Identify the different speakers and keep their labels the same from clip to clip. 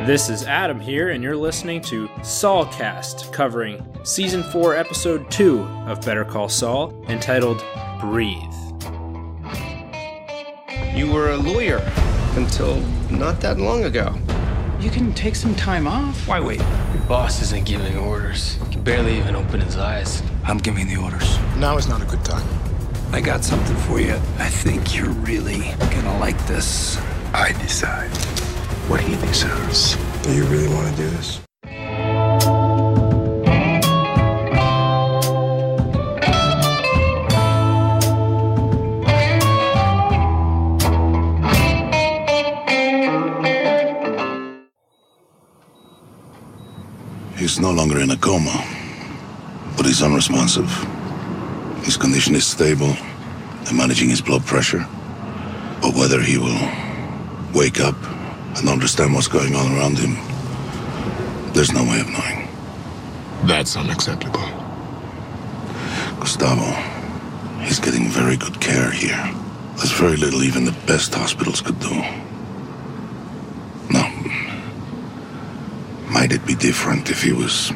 Speaker 1: This is Adam here, and you're listening to Saul Cast, covering Season 4, Episode 2 of Better Call Saul, entitled Breathe.
Speaker 2: You were a lawyer until not that long ago.
Speaker 3: You can take some time off.
Speaker 2: Why wait?
Speaker 4: Your boss isn't giving orders. He can barely even open his eyes.
Speaker 5: I'm giving the orders.
Speaker 6: Now is not a good time.
Speaker 5: I got something for you. I think you're really gonna like this.
Speaker 6: I decide what he deserves. Do you really want to do this?
Speaker 7: He's no longer in a coma, but he's unresponsive. His condition is stable. They're managing his blood pressure. But whether he will wake up and understand what's going on around him, there's no way of knowing.
Speaker 6: That's unacceptable.
Speaker 7: Gustavo, he's getting very good care here. There's very little even the best hospitals could do. Now, might it be different if he was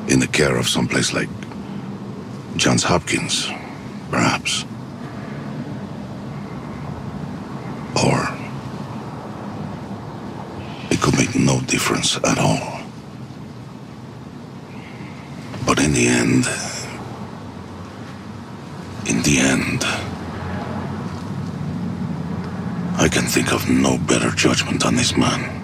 Speaker 7: in the care of someplace like Johns Hopkins, perhaps? Or it could make no difference at all. But in the end, I can think of no better judgment on this man.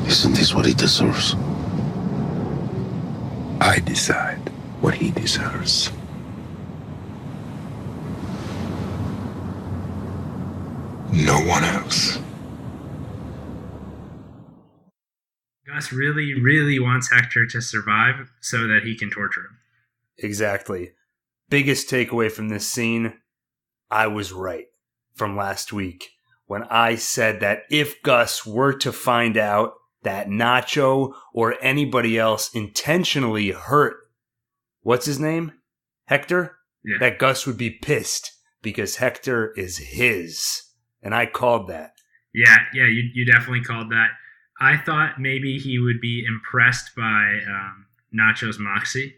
Speaker 7: Isn't this what he deserves?
Speaker 6: I decide what he deserves. No one else.
Speaker 8: Gus really wants Hector to survive so that he can torture him.
Speaker 1: Exactly. Biggest takeaway from this scene, I was right from last week when I said that if Gus were to find out that Nacho or anybody else intentionally hurt, what's his name? Hector?
Speaker 8: Yeah.
Speaker 1: That Gus would be pissed because Hector is his. And I called that.
Speaker 8: Yeah, you definitely called that. I thought maybe he would be impressed by Nacho's moxie,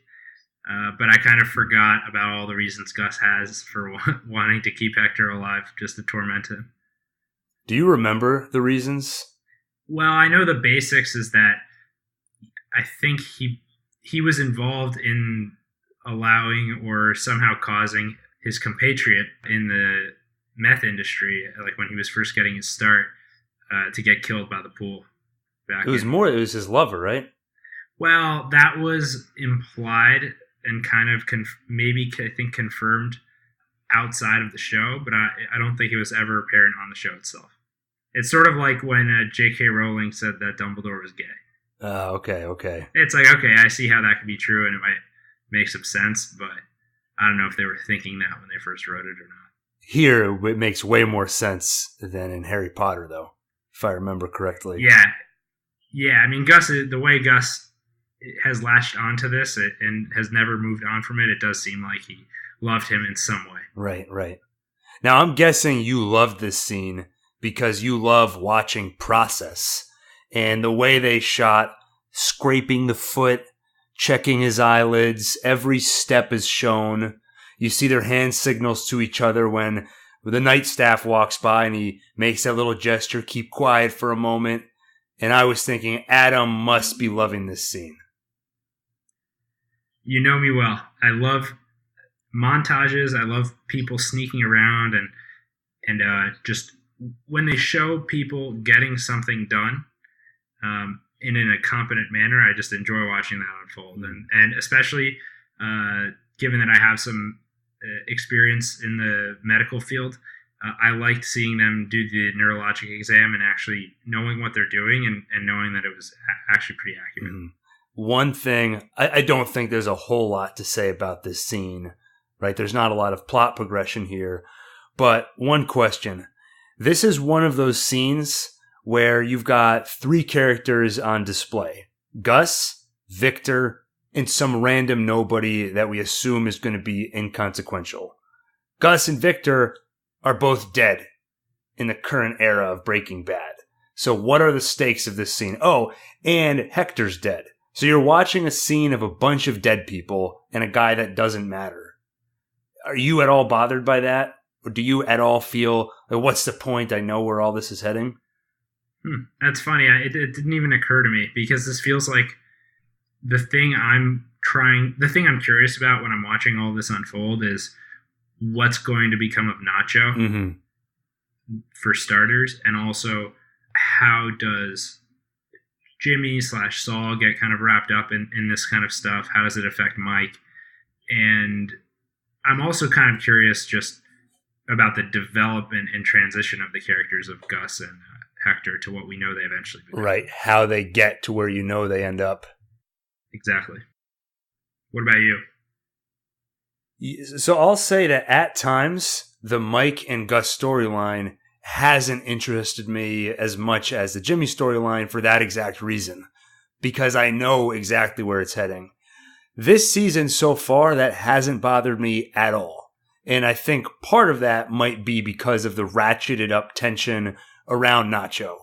Speaker 8: but I kind of forgot about all the reasons Gus has for wanting to keep Hector alive just to torment him.
Speaker 1: Do you remember the reasons?
Speaker 8: Well, I know the basics is that I think he was involved in allowing or somehow causing his compatriot in the meth industry, like when he was first getting his start, to get killed by the pool. It was
Speaker 1: his lover, right?
Speaker 8: Well, that was implied and kind of confirmed outside of the show, but I don't think it was ever apparent on the show itself. It's sort of like when J.K. Rowling said that Dumbledore was gay.
Speaker 1: Okay.
Speaker 8: It's like, okay, I see how that could be true, and it might make some sense, but I don't know if they were thinking that when they first wrote it or not.
Speaker 1: Here, it makes way more sense than in Harry Potter, though, if I remember correctly.
Speaker 8: Yeah. I mean, the way Gus has latched onto this and has never moved on from it, it does seem like he loved him in some way.
Speaker 1: Right. Now, I'm guessing you loved this scene because you love watching process. And the way they shot, scraping the foot, checking his eyelids, every step is shown. You see their hand signals to each other when the night staff walks by and he makes that little gesture, keep quiet for a moment. And I was thinking, Adam must be loving this scene.
Speaker 8: You know me well. I love montages. I love people sneaking around and just when they show people getting something done in a competent manner, I just enjoy watching that unfold. And especially given that I have some experience in the medical field, I liked seeing them do the neurologic exam and actually knowing what they're doing and knowing that it was actually pretty accurate.
Speaker 1: Mm-hmm. One thing, I don't think there's a whole lot to say about this scene, right? There's not a lot of plot progression here. But one question. This is one of those scenes where you've got three characters on display. Gus, Victor, and some random nobody that we assume is going to be inconsequential. Gus and Victor are both dead. in the current era of Breaking Bad. So what are the stakes of this scene? Oh, and Hector's dead. So you're watching a scene of a bunch of dead people and a guy that doesn't matter. Are you at all bothered by that? Or do you at all feel, like, what's the point? I know where all this is heading.
Speaker 8: That's funny. It didn't even occur to me, because this feels like the thing I'm curious about when I'm watching all this unfold is what's going to become of Nacho, for starters, and also how does Jimmy/Saul get kind of wrapped up in this kind of stuff? How does it affect Mike? And I'm also kind of curious just about the development and transition of the characters of Gus and Hector to what we know they eventually become.
Speaker 1: Right, how they get to where they end up.
Speaker 8: Exactly. What about you?
Speaker 1: So I'll say that at times, the Mike and Gus storyline hasn't interested me as much as the Jimmy storyline for that exact reason, because I know exactly where it's heading. This season so far, that hasn't bothered me at all. And I think part of that might be because of the ratcheted up tension around Nacho.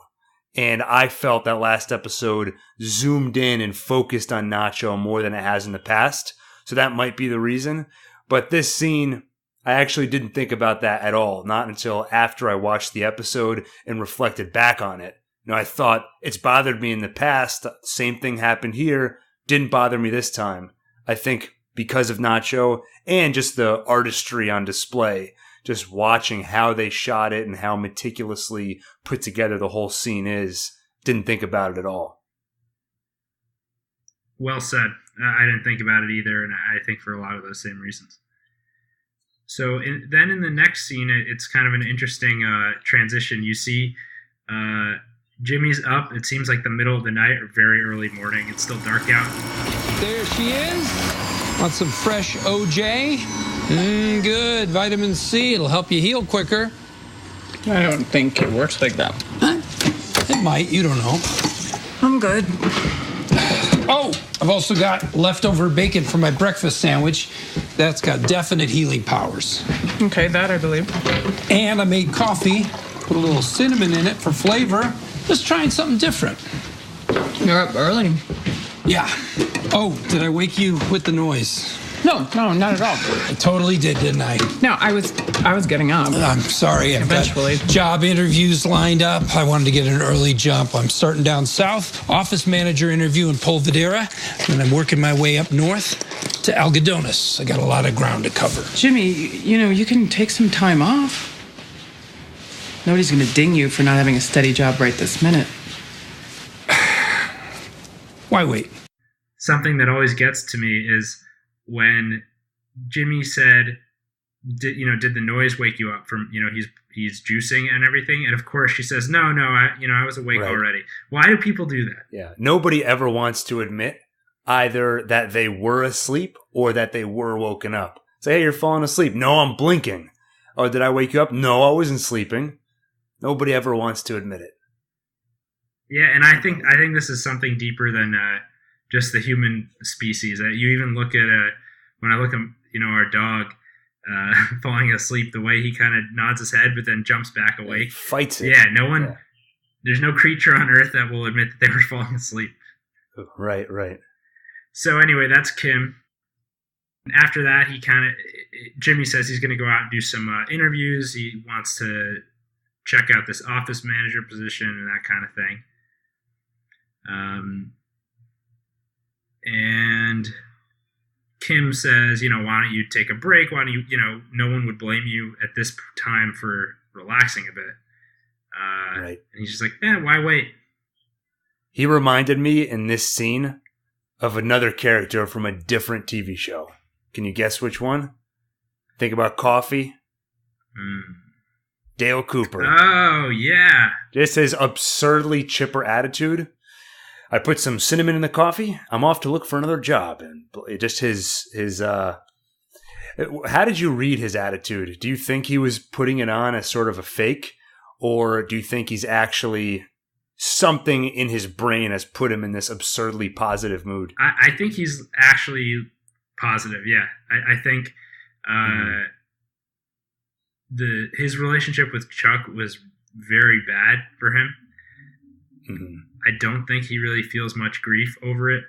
Speaker 1: And I felt that last episode zoomed in and focused on Nacho more than it has in the past. So that might be the reason. But this scene, I actually didn't think about that at all. Not until after I watched the episode and reflected back on it. I thought it's bothered me in the past. Same thing happened here. Didn't bother me this time. I think because of Nacho and just the artistry on display. Just watching how they shot it and how meticulously put together the whole scene is. Didn't think about it at all.
Speaker 8: Well said. I didn't think about it either, and I think for a lot of those same reasons. So then in the next scene, it's kind of an interesting transition. You see Jimmy's up. It seems like the middle of the night or very early morning. It's still dark out.
Speaker 5: There she is. Want some fresh OJ? Good. Vitamin C. It'll help you heal quicker.
Speaker 3: I don't think it works like that.
Speaker 5: It might. You don't know.
Speaker 3: I'm good.
Speaker 5: Oh, I've also got leftover bacon for my breakfast sandwich. That's got definite healing powers.
Speaker 3: Okay, that I believe.
Speaker 5: And I made coffee. Put a little cinnamon in it for flavor. Just trying something different.
Speaker 3: You're up early.
Speaker 5: Yeah. Oh, did I wake you with the noise?
Speaker 3: No, not at all.
Speaker 5: I totally did, didn't I?
Speaker 3: No, I was getting up.
Speaker 5: I'm sorry. I've
Speaker 3: Eventually.
Speaker 5: got job interviews lined up. I wanted to get an early jump. I'm starting down south, office manager interview in Polvidera, and I'm working my way up north to Algodones. I got a lot of ground to cover.
Speaker 3: Jimmy, you can take some time off. Nobody's going to ding you for not having a steady job right this minute.
Speaker 5: Why wait?
Speaker 8: Something that always gets to me is when Jimmy said, did the noise wake you up from, he's juicing and everything? And of course she says, no, I was awake already. Why do people do that?
Speaker 1: Yeah. Nobody ever wants to admit either that they were asleep or that they were woken up. Say, hey, you're falling asleep. No, I'm blinking. Oh, did I wake you up? No, I wasn't sleeping. Nobody ever wants to admit it.
Speaker 8: Yeah, and I think this is something deeper than just the human species. You even look at when I look at our dog falling asleep, the way he kind of nods his head but then jumps back awake.
Speaker 1: He fights it.
Speaker 8: Yeah, there's no creature on earth that will admit that they were falling asleep.
Speaker 1: Right.
Speaker 8: So anyway, that's Kim. After that, Jimmy says he's going to go out and do some interviews. He wants to check out this office manager position and that kind of thing. And Kim says, why don't you take a break? Why don't you, no one would blame you at this time for relaxing a bit. Right. And he's just like, why wait?
Speaker 1: He reminded me in this scene of another character from a different TV show. Can you guess which one? Think about coffee. Dale Cooper.
Speaker 8: Oh, yeah.
Speaker 1: Just his absurdly chipper attitude. I put some cinnamon in the coffee. I'm off to look for another job. And just his how did you read his attitude? Do you think he was putting it on as sort of a fake? Or do you think he's actually something in his brain has put him in this absurdly positive mood?
Speaker 8: I think he's actually positive, yeah. I think his relationship with Chuck was very bad for him.
Speaker 1: Mm-hmm.
Speaker 8: I don't think he really feels much grief over it.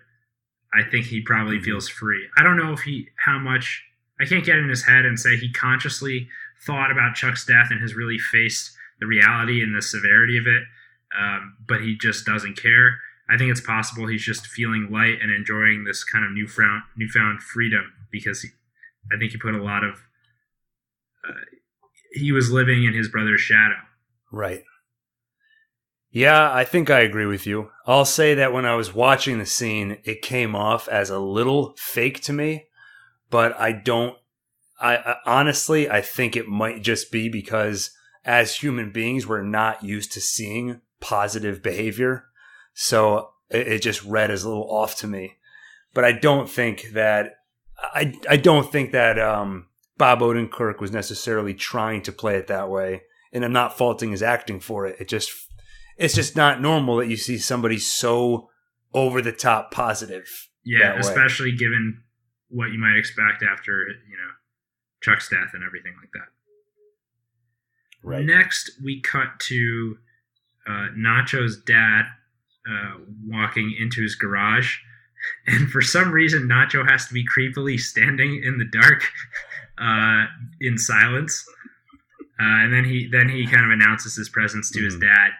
Speaker 8: I think he probably feels free. I don't know if how much, I can't get in his head and say he consciously thought about Chuck's death and has really faced the reality and the severity of it, but he just doesn't care. I think it's possible he's just feeling light and enjoying this kind of newfound freedom, because I think he put a lot of, he was living in his brother's shadow.
Speaker 1: Right. Yeah, I think I agree with you. I'll say that when I was watching the scene, it came off as a little fake to me, but I honestly, I think it might just be because as human beings, we're not used to seeing positive behavior. So it just read as a little off to me. But I don't think that, I don't think that Bob Odenkirk was necessarily trying to play it that way. And I'm not faulting his acting for it. It's just not normal that you see somebody so over the top positive.
Speaker 8: Yeah, especially given what you might expect after, Chuck's death and everything like that.
Speaker 1: Right.
Speaker 8: Next, we cut to Nacho's dad walking into his garage. And for some reason, Nacho has to be creepily standing in the dark in silence. And then he kind of announces his presence to his dad.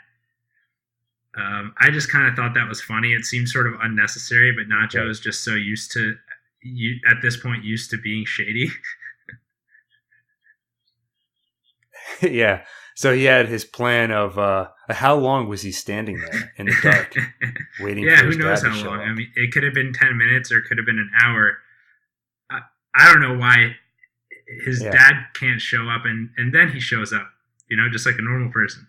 Speaker 8: I just kind of thought that was funny. It seemed sort of unnecessary, but Nacho is just so used to being shady.
Speaker 1: Yeah. So he had his plan of how long was he standing there in the dark, waiting for his dad to show up?
Speaker 8: Who knows how long? I mean, it could have been 10 minutes or it could have been an hour. I don't know why his dad can't show up and then he shows up, just like a normal person.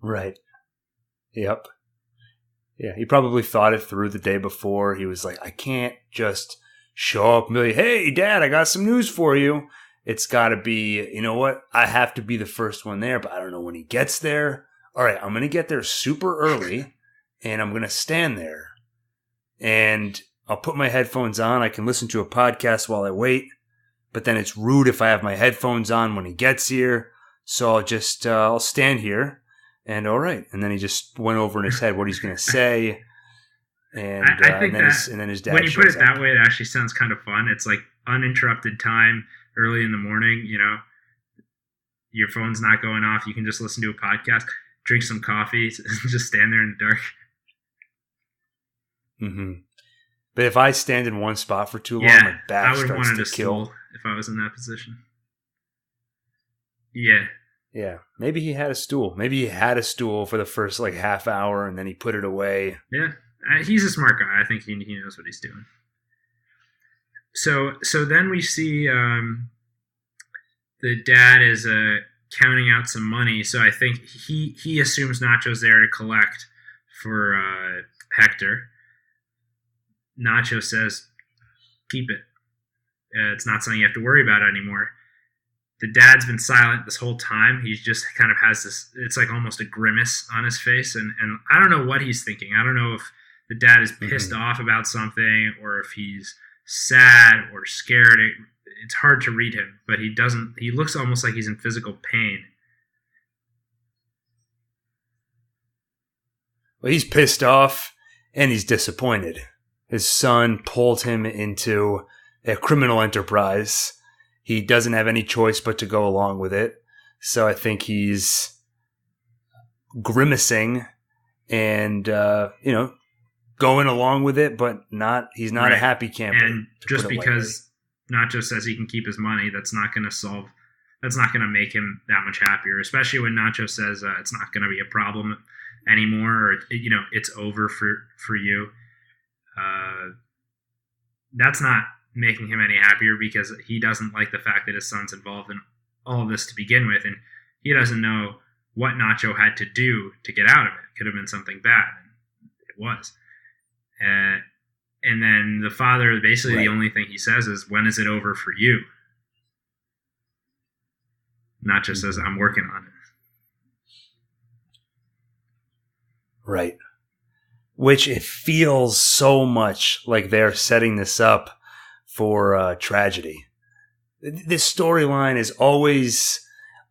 Speaker 1: Right. Yep. Yeah, he probably thought it through the day before. He was like, I can't just show up and be like, hey, Dad, I got some news for you. It's got to be, you know what? I have to be the first one there, but I don't know when he gets there. All right, I'm going to get there super early, and I'm going to stand there. And I'll put my headphones on. I can listen to a podcast while I wait, but then it's rude if I have my headphones on when he gets here. So I'll stand here. And all right, and then he just went over in his head what he's going to say, and
Speaker 8: I think
Speaker 1: and then his dad.
Speaker 8: When you put it that way, it actually sounds kind of fun. It's like uninterrupted time, early in the morning. Your phone's not going off. You can just listen to a podcast, drink some coffee, just stand there in the dark.
Speaker 1: Mm-hmm. But if I stand in one spot for too long, my back starts to kill.
Speaker 8: If I was in that position. Yeah.
Speaker 1: Yeah, maybe he had a stool. Maybe he had a stool for the first half hour, and then he put it away.
Speaker 8: Yeah, he's a smart guy. I think he knows what he's doing. So then we see the dad is counting out some money. So I think he assumes Nacho's there to collect for Hector. Nacho says, "Keep it. It's not something you have to worry about anymore." The dad's been silent this whole time. He just kind of has this, it's like almost a grimace on his face. And I don't know what he's thinking. I don't know if the dad is pissed off about something or if he's sad or scared. It's hard to read him, but he looks almost like he's in physical pain.
Speaker 1: Well, he's pissed off and he's disappointed. His son pulled him into a criminal enterprise. He doesn't have any choice but to go along with it. So I think he's grimacing and, going along with it, but he's not a happy camper.
Speaker 8: And just because Nacho says he can keep his money, that's not going to make him that much happier, especially when Nacho says it's not going to be a problem anymore, or, it's over for you. That's not making him any happier because he doesn't like the fact that his son's involved in all of this to begin with, and he doesn't know what Nacho had to do to get out of it. It could have been something bad. It was. And then the father, basically the only thing he says is, when is it over for you? Nacho says, I'm working on it.
Speaker 1: Right. Which it feels so much like they're setting this up for tragedy. This storyline is always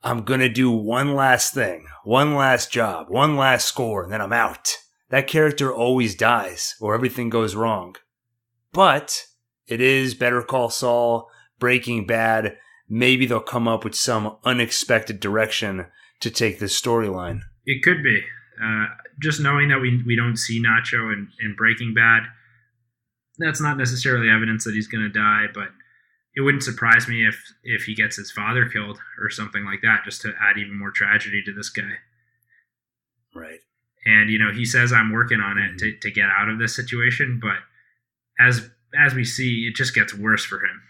Speaker 1: I'm going to do one last thing, one last job, one last score, and then I'm out. That character always dies or everything goes wrong. But it is Better Call Saul, Breaking Bad. Maybe they'll come up with some unexpected direction to take this storyline.
Speaker 8: It could be. Just knowing that we don't see Nacho in Breaking Bad, that's not necessarily evidence that he's going to die, but it wouldn't surprise me if he gets his father killed or something like that, just to add even more tragedy to this guy.
Speaker 1: Right.
Speaker 8: And, he says, I'm working on it to get out of this situation, but as we see, it just gets worse for him.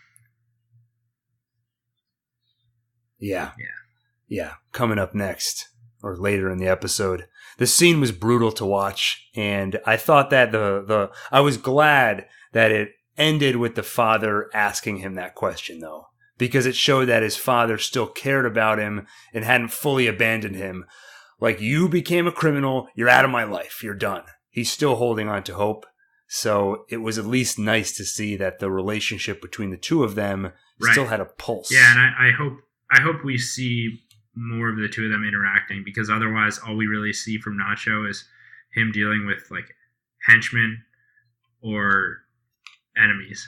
Speaker 1: Yeah. Coming up next, or later in the episode, the scene was brutal to watch, and I thought that I was glad that it ended with the father asking him that question, though, because it showed that his father still cared about him and hadn't fully abandoned him. Like, you became a criminal, you're out of my life, you're done. He's still holding on to hope. So it was at least nice to see that the relationship between the two of them still had a pulse.
Speaker 8: Yeah, and I hope we see more of the two of them interacting, because otherwise all we really see from Nacho is him dealing with like henchmen or enemies.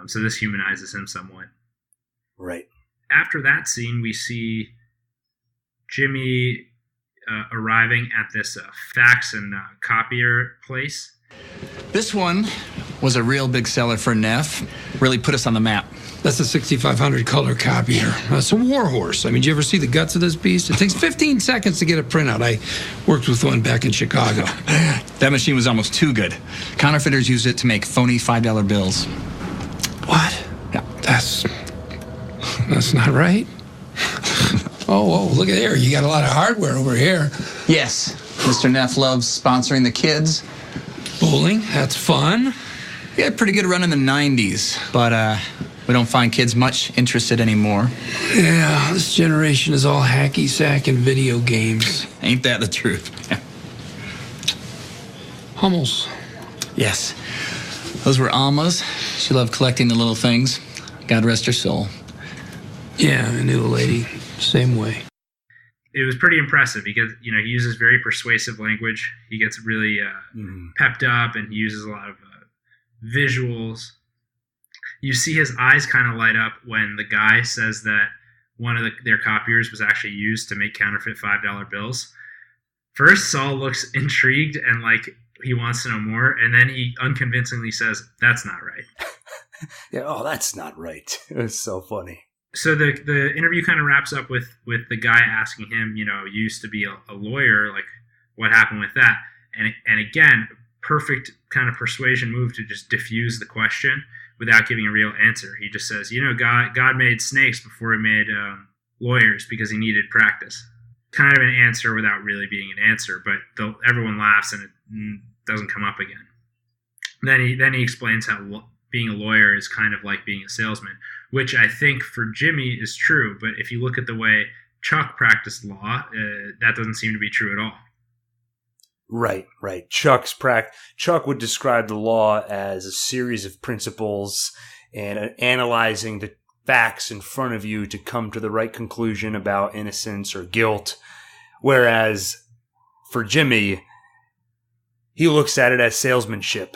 Speaker 8: So this humanizes him somewhat.
Speaker 1: Right.
Speaker 8: After that scene, we see Jimmy arriving at this fax and copier place.
Speaker 9: This one was a real big seller for Neff. Really put us on the map.
Speaker 5: That's a 6500 color copier. It's a war horse. I mean, did you ever see the guts of this beast? It takes 15 seconds to get a printout. I worked with one back in Chicago.
Speaker 9: That machine was almost too good. Counterfeiters used it to make phony $5 bills.
Speaker 5: What?
Speaker 9: Yeah.
Speaker 5: That's not right. Oh, look at there. You got a lot of hardware over here.
Speaker 9: Yes. Mr. Neff loves sponsoring the kids.
Speaker 5: Bowling, that's fun.
Speaker 9: We had a pretty good run in the 90s, but we don't find kids much interested anymore.
Speaker 5: Yeah, this generation is all hacky sack and video games.
Speaker 9: Ain't that the truth?
Speaker 5: Hummels.
Speaker 9: Yes. Those were Alma's. She loved collecting the little things. God rest her soul.
Speaker 5: Yeah, I knew a lady. Same way.
Speaker 8: It was pretty impressive because, he uses very persuasive language. He gets really pepped up, and he uses a lot of visuals. You see his eyes kind of light up when the guy says that one of their copiers was actually used to make counterfeit $5 bills. First, Saul looks intrigued and like he wants to know more, and then he unconvincingly says, "That's not right."
Speaker 1: Yeah, that's not right. It was so funny.
Speaker 8: So the interview kind of wraps up with the guy asking him, you used to be a lawyer, like what happened with that? And again, perfect kind of persuasion move to just diffuse the question without giving a real answer. He just says, God made snakes before he made lawyers because he needed practice. Kind of an answer without really being an answer, but everyone laughs and it doesn't come up again. Then he explains how being a lawyer is kind of like being a salesman, which I think for Jimmy is true. But if you look at the way Chuck practiced law, that doesn't seem to be true at all.
Speaker 1: Right. Chuck would describe the law as a series of principles and analyzing the facts in front of you to come to the right conclusion about innocence or guilt. Whereas for Jimmy, he looks at it as salesmanship.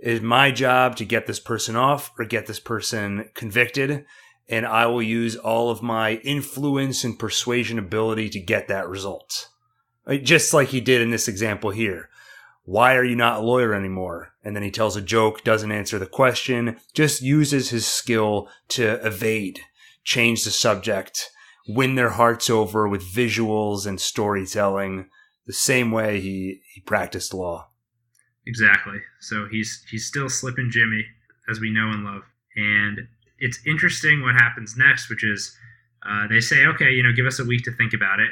Speaker 1: It's my job to get this person off or get this person convicted, and I will use all of my influence and persuasion ability to get that result. Just like he did in this example here. Why are you not a lawyer anymore? And then he tells a joke, doesn't answer the question, just uses his skill to evade, change the subject, win their hearts over with visuals and storytelling, the same way he practiced law.
Speaker 8: Exactly. So he's still slipping Jimmy, as we know and love. And it's interesting what happens next, which is they say, okay, give us a week to think about it.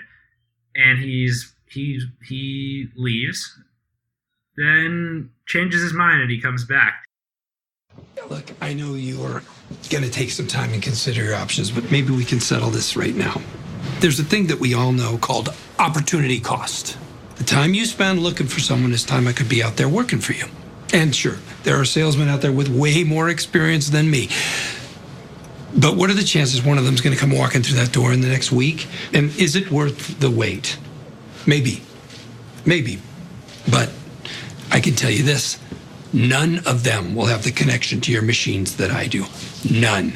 Speaker 8: And he leaves, then changes his mind and he comes back.
Speaker 5: Look, I know you're going to take some time and consider your options, but maybe we can settle this right now. There's a thing that we all know called opportunity cost. The time you spend looking for someone is time I could be out there working for you. And sure, there are salesmen out there with way more experience than me. But what are the chances one of them's going to come walking through that door in the next week? And is it worth the wait? Maybe. But I can tell you this. None of them will have the connection to your machines that I do. None.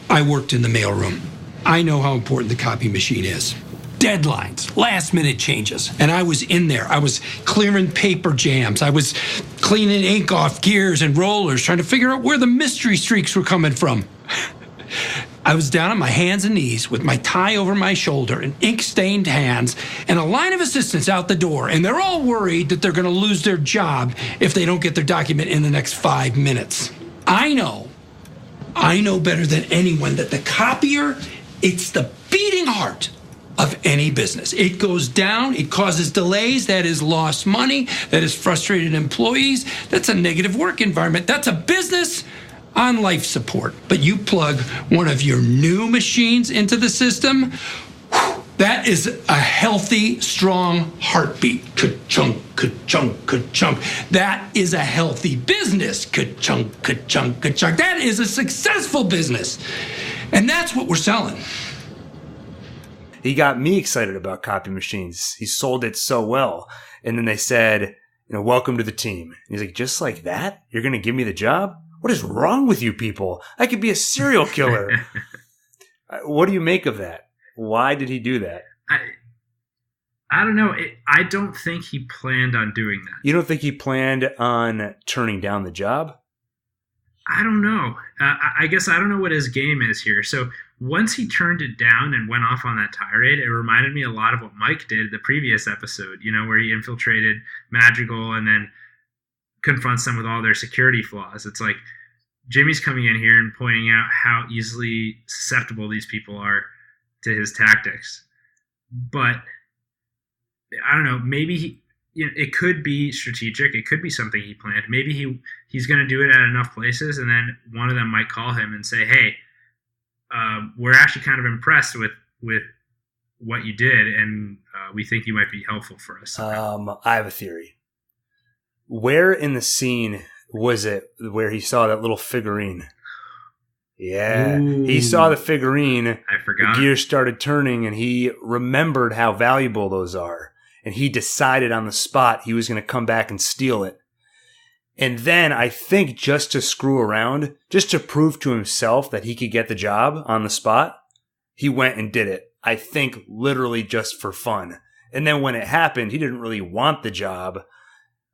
Speaker 5: I worked in the mailroom. I know how important the copy machine is. Deadlines, last-minute changes. And I was in there. I was clearing paper jams. I was cleaning ink off gears and rollers, trying to figure out where the mystery streaks were coming from. I was down on my hands and knees with my tie over my shoulder and ink-stained hands and a line of assistants out the door, and they're all worried that they're going to lose their job if they don't get their document in the next 5 minutes. I know better than anyone that the copier, it's the beating heart of any business. It goes down, it causes delays, that is lost money, that is frustrated employees, that's a negative work environment, that's a business on life support. But you plug one of your new machines into the system, that is a healthy, strong heartbeat. Ka-chunk, ka-chunk, ka-chunk. That is a healthy business. Ka-chunk, ka-chunk, ka-chunk. That is a successful business. And that's what we're selling.
Speaker 1: He got me excited about copy machines. He sold it so well. And then they said, welcome to the team. And he's like, just like that? You're going to give me the job? What is wrong with you people? I could be a serial killer. What do you make of that? Why did he do that?
Speaker 8: I don't know. I don't think he planned on doing that.
Speaker 1: You don't think he planned on turning down the job?
Speaker 8: I don't know. I guess I don't know what his game is here. So once he turned it down and went off on that tirade, it reminded me a lot of what Mike did the previous episode, where he infiltrated Madrigal and then confronts them with all their security flaws. It's like Jimmy's coming in here and pointing out how easily susceptible these people are to his tactics. But I don't know, maybe it could be strategic. It could be something he planned. Maybe he's going to do it at enough places, and then one of them might call him and say, hey, we're actually kind of impressed with what you did, and we think you might be helpful for us.
Speaker 1: I have a theory. Where in the scene was it where he saw that little figurine? Yeah. Ooh. He saw the figurine.
Speaker 8: I forgot.
Speaker 1: The gears started turning, and he remembered how valuable those are. And he decided on the spot he was going to come back and steal it. And then I think just to screw around, just to prove to himself that he could get the job on the spot, he went and did it. I think literally just for fun. And then when it happened, he didn't really want the job.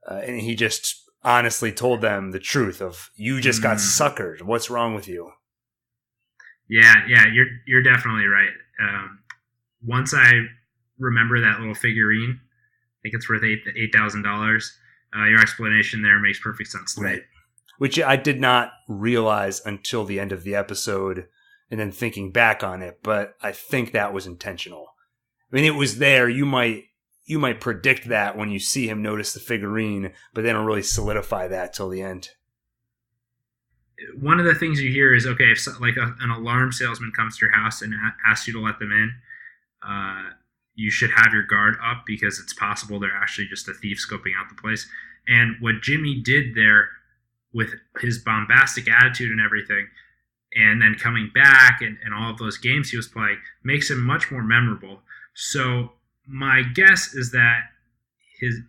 Speaker 1: And he just honestly told them the truth of, you just got suckered. What's wrong with you?
Speaker 8: Yeah, you're definitely right. Once I remember that little figurine, I think it's worth $8,000. Your explanation there makes perfect sense to me.
Speaker 1: Which I did not realize until the end of the episode and then thinking back on it, but I think that was intentional. I mean, it was there. You might predict that when you see him notice the figurine, but they don't really solidify that till the end.
Speaker 8: One of the things you hear is, okay, if an alarm salesman comes to your house and asks you to let them in, you should have your guard up because it's possible they're actually just a thief scoping out the place. And what Jimmy did there with his bombastic attitude and everything, and then coming back and all of those games he was playing, makes him much more memorable. So my guess is that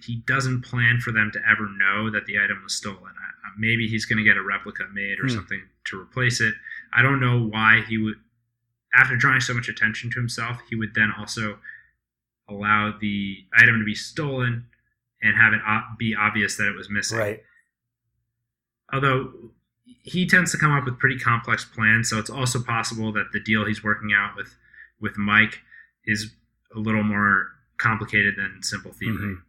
Speaker 8: he doesn't plan for them to ever know that the item was stolen. Maybe he's going to get a replica made or something to replace it. I don't know why he would, after drawing so much attention to himself, he would then also allow the item to be stolen and have it be obvious that it was missing.
Speaker 1: Right.
Speaker 8: Although he tends to come up with pretty complex plans, so it's also possible that the deal he's working out with Mike is a little more complicated than simple thievery.
Speaker 1: Mm-hmm.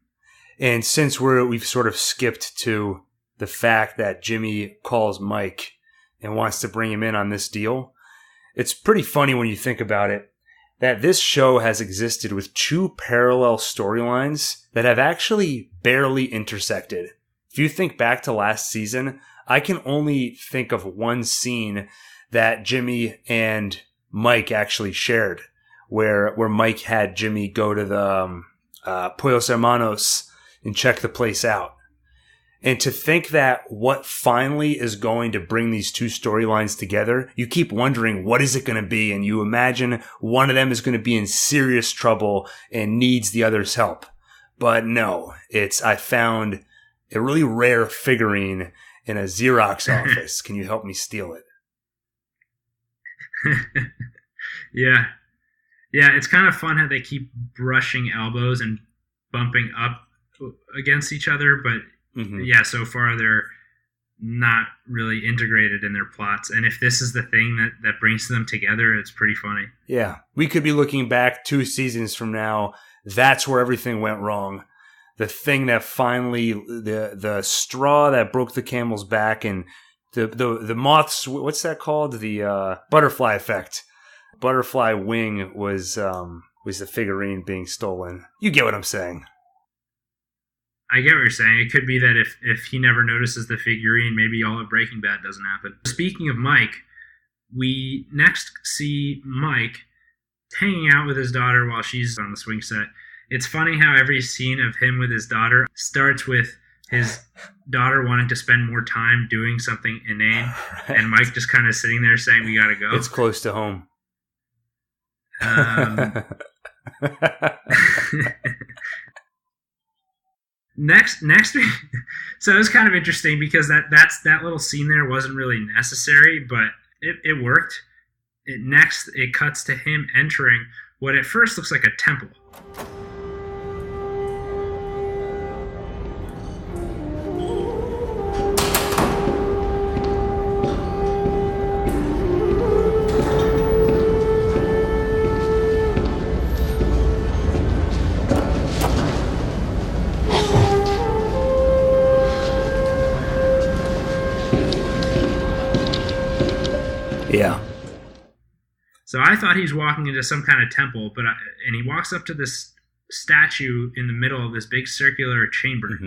Speaker 1: And since we've sort of skipped to the fact that Jimmy calls Mike and wants to bring him in on this deal, it's pretty funny when you think about it that this show has existed with two parallel storylines that have actually barely intersected. If you think back to last season, I can only think of one scene that Jimmy and Mike actually shared, where Mike had Jimmy go to the Pollos Hermanos and check the place out. And to think that what finally is going to bring these two storylines together, you keep wondering, what is it going to be? And you imagine one of them is going to be in serious trouble and needs the other's help. But no, I found a really rare figurine in a Xerox office. Can you help me steal it?
Speaker 8: Yeah. Yeah, it's kind of fun how they keep brushing elbows and bumping up against each other, but yeah, so far they're not really integrated in their plots. And if this is the thing that brings them together, it's pretty funny.
Speaker 1: Yeah, we could be looking back 2 seasons from now. That's where everything went wrong. The thing that finally, the straw that broke the camel's back, and the moths, what's that called? The butterfly effect. Butterfly wing was the figurine being stolen. You get what I'm saying.
Speaker 8: I get what you're saying. It could be that if he never notices the figurine, maybe all of Breaking Bad doesn't happen. Speaking of Mike, we next see Mike hanging out with his daughter while she's on the swing set. It's funny how every scene of him with his daughter starts with his daughter wanting to spend more time doing something inane, right, and Mike just kind of sitting there saying, "We gotta go."
Speaker 1: It's close to home.
Speaker 8: Next, so it was kind of interesting because that little scene there wasn't really necessary, but it worked. It cuts to him entering what at first looks like a temple.
Speaker 1: Yeah.
Speaker 8: So I thought he was walking into some kind of temple, and he walks up to this statue in the middle of this big circular chamber,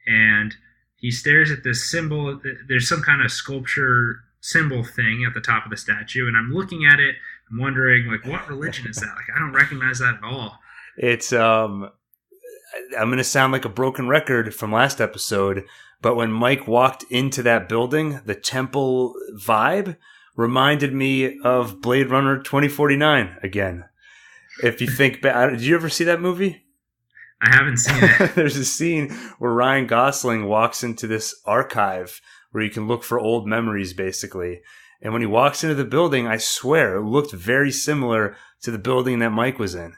Speaker 8: and he stares at this symbol. There's some kind of sculpture symbol thing at the top of the statue, and I'm looking at it. I'm wondering, like, what religion is that? Like, I don't recognize that at all.
Speaker 1: It's I'm going to sound like a broken record from last episode, but when Mike walked into that building, the temple vibe reminded me of Blade Runner 2049 again. If you think back, did you ever see that movie?
Speaker 8: I haven't seen it.
Speaker 1: There's a scene where Ryan Gosling walks into this archive where you can look for old memories, basically. And when he walks into the building, I swear, it looked very similar to the building that Mike was in.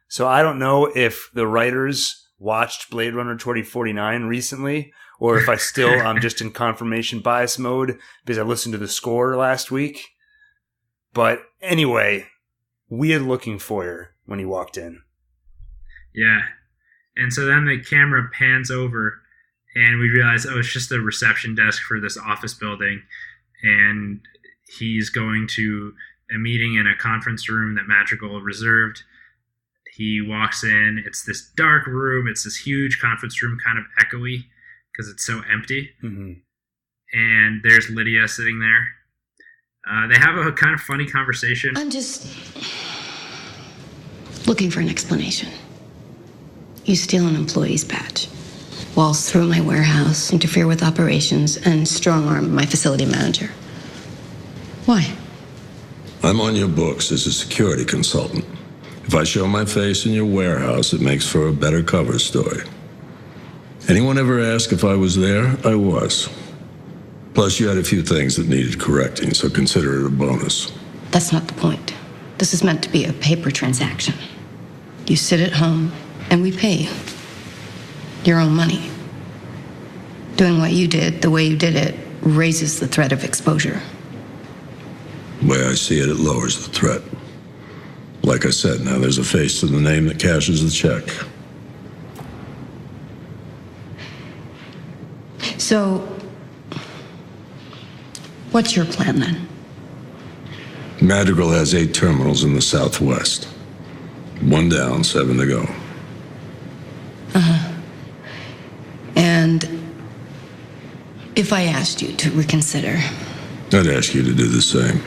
Speaker 1: So I don't know if the writers watched Blade Runner 2049 recently, or if I'm just in confirmation bias mode because I listened to the score last week. But anyway, weird looking foyer when he walked in.
Speaker 8: Yeah. And so then the camera pans over and we realize, it's just a reception desk for this office building. And he's going to a meeting in a conference room that Madrigal reserved. He walks in. It's this dark room. It's this huge conference room, kind of echoey, because it's so empty. And there's Lydia sitting there. They have a kind of funny conversation.
Speaker 10: I'm just looking for an explanation. You steal an employee's badge, waltz through my warehouse, interfere with operations, and strong-arm my facility manager. Why?
Speaker 6: I'm on your books as a security consultant. If I show my face in your warehouse, it makes for a better cover story. Anyone ever asked if I was there? I was. Plus, you had a few things that needed correcting, so consider it a bonus.
Speaker 10: That's not the point. This is meant to be a paper transaction. You sit at home, and we pay you. Your own money. Doing what you did, the way you did it, raises the threat of exposure.
Speaker 6: The way I see it, it lowers the threat. Like I said, now there's a face to the name that cashes the check.
Speaker 10: So, what's your plan then?
Speaker 6: Madrigal has 8 terminals in the Southwest. 1 down, 7 to go.
Speaker 10: And if I asked you to reconsider?
Speaker 6: I'd ask you to do the same.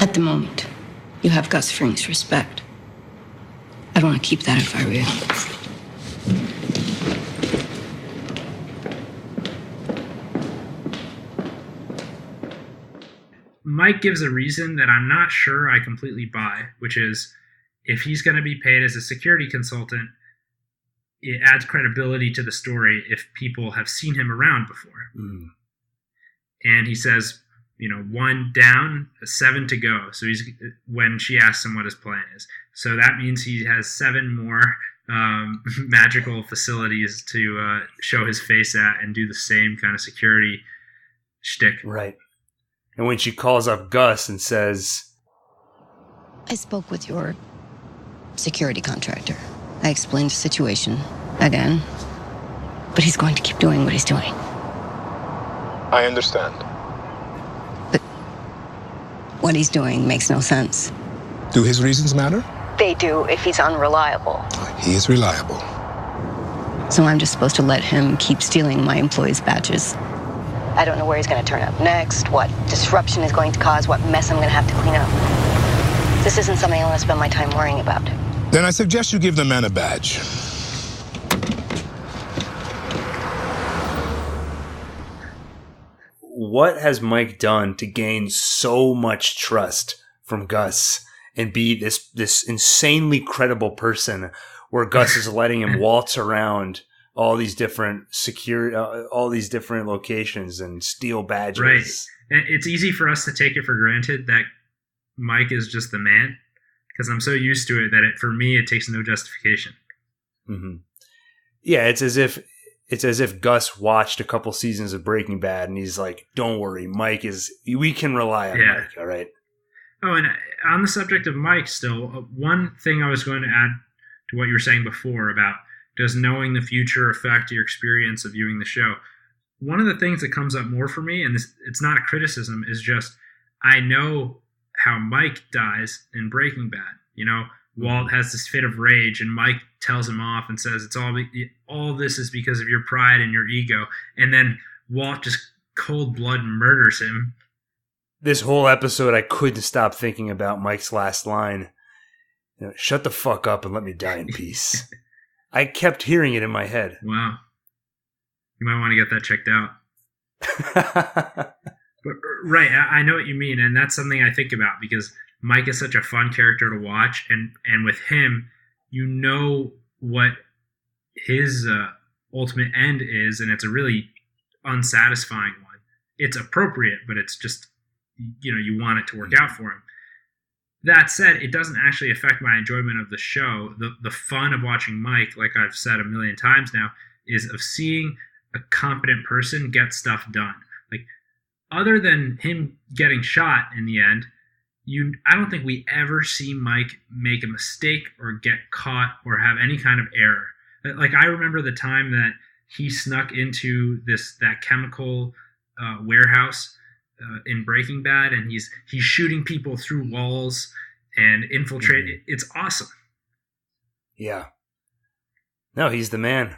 Speaker 10: At the moment, you have Gus Fring's respect. I'd want to keep that if I were you.
Speaker 8: Mike gives a reason that I'm not sure I completely buy, which is if he's going to be paid as a security consultant, it adds credibility to the story if people have seen him around before. And he says, 1 down, 7 to go. So when she asks him what his plan is. So that means he has 7 more magical facilities to show his face at and do the same kind of security shtick.
Speaker 1: Right. And when she calls up Gus and says,
Speaker 10: I spoke with your security contractor. I explained the situation again, but he's going to keep doing what he's doing.
Speaker 11: I understand.
Speaker 10: But what he's doing makes no sense.
Speaker 11: Do his reasons matter?
Speaker 10: They do if he's unreliable.
Speaker 11: He is reliable.
Speaker 10: So I'm just supposed to let him keep stealing my employees' badges. I don't know where he's going to turn up next, what disruption is going to cause, what mess I'm going to have to clean up. This isn't something I want to spend my time worrying about.
Speaker 11: Then I suggest you give the man a badge.
Speaker 1: what has Mike done to gain so much trust from Gus and be this insanely credible person where Gus is letting him waltz around all these different all these different locations and steal badges.
Speaker 8: Right. And it's easy for us to take it for granted that Mike is just the man, because I'm so used to it that for me it takes no justification.
Speaker 1: Mm-hmm. Yeah, it's as if Gus watched a couple seasons of Breaking Bad and he's like, "Don't worry, we can rely on Mike." All right.
Speaker 8: Oh, and on the subject of Mike, still one thing I was going to add to what you were saying before about does knowing the future affect your experience of viewing the show. One of the things that comes up more for me, and it's not a criticism, is just I know how Mike dies in Breaking Bad. You know, Walt has this fit of rage, and Mike tells him off and says, "It's all this is because of your pride and your ego." And then Walt just cold blood murders him.
Speaker 1: This whole episode, I couldn't stop thinking about Mike's last line. You know, "Shut the fuck up and let me die in peace." I kept hearing it in my head.
Speaker 8: Wow. You might want to get that checked out. But right, I know what you mean, and that's something I think about because Mike is such a fun character to watch, and with him, you know what his ultimate end is, and it's a really unsatisfying one. It's appropriate, but it's just, you want it to work out for him. That said, it doesn't actually affect my enjoyment of the show. The fun of watching Mike, like I've said a million times now, is of seeing a competent person get stuff done. Like, other than him getting shot in the end, I don't think we ever see Mike make a mistake or get caught or have any kind of error. Like, I remember the time that he snuck into that chemical warehouse in Breaking Bad, and he's shooting people through walls and infiltrating. Mm-hmm. It's awesome.
Speaker 1: Yeah. No, he's the man.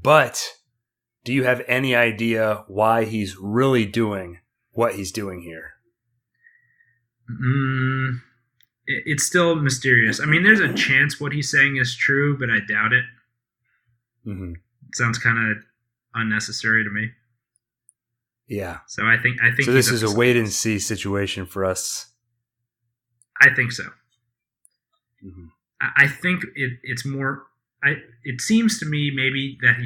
Speaker 1: But do you have any idea why he's really doing what he's doing here?
Speaker 8: It's still mysterious. I mean, there's a chance what he's saying is true, but I doubt it.
Speaker 1: Mm-hmm.
Speaker 8: It sounds kind of unnecessary to me.
Speaker 1: Yeah.
Speaker 8: So I think.
Speaker 1: So this is a wait and see situation for us.
Speaker 8: I think so.
Speaker 1: Mm-hmm.
Speaker 8: I think it's more. It seems to me maybe that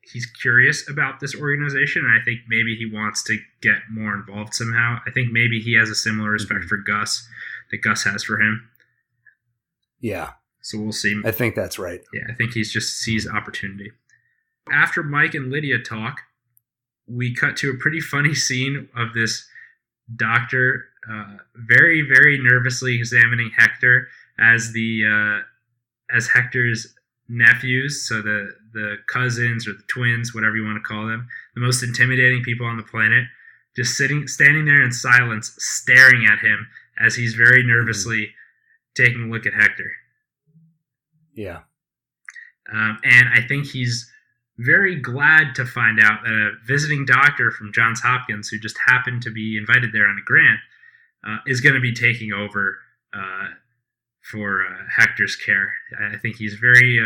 Speaker 8: he's curious about this organization, and I think maybe he wants to get more involved somehow. I think maybe he has a similar respect for Gus that Gus has for him.
Speaker 1: Yeah.
Speaker 8: So we'll see.
Speaker 1: I think that's right.
Speaker 8: Yeah, I think he's just sees opportunity. After Mike and Lydia talk, we cut to a pretty funny scene of this doctor very, very nervously examining Hector as Hector's nephews, so the cousins or the twins, whatever you want to call them, the most intimidating people on the planet, just standing there in silence, staring at him as he's very nervously taking a look at Hector.
Speaker 1: Yeah.
Speaker 8: And I think he's very glad to find out that a visiting doctor from Johns Hopkins, who just happened to be invited there on a grant, is going to be taking over for Hector's care. I think he's very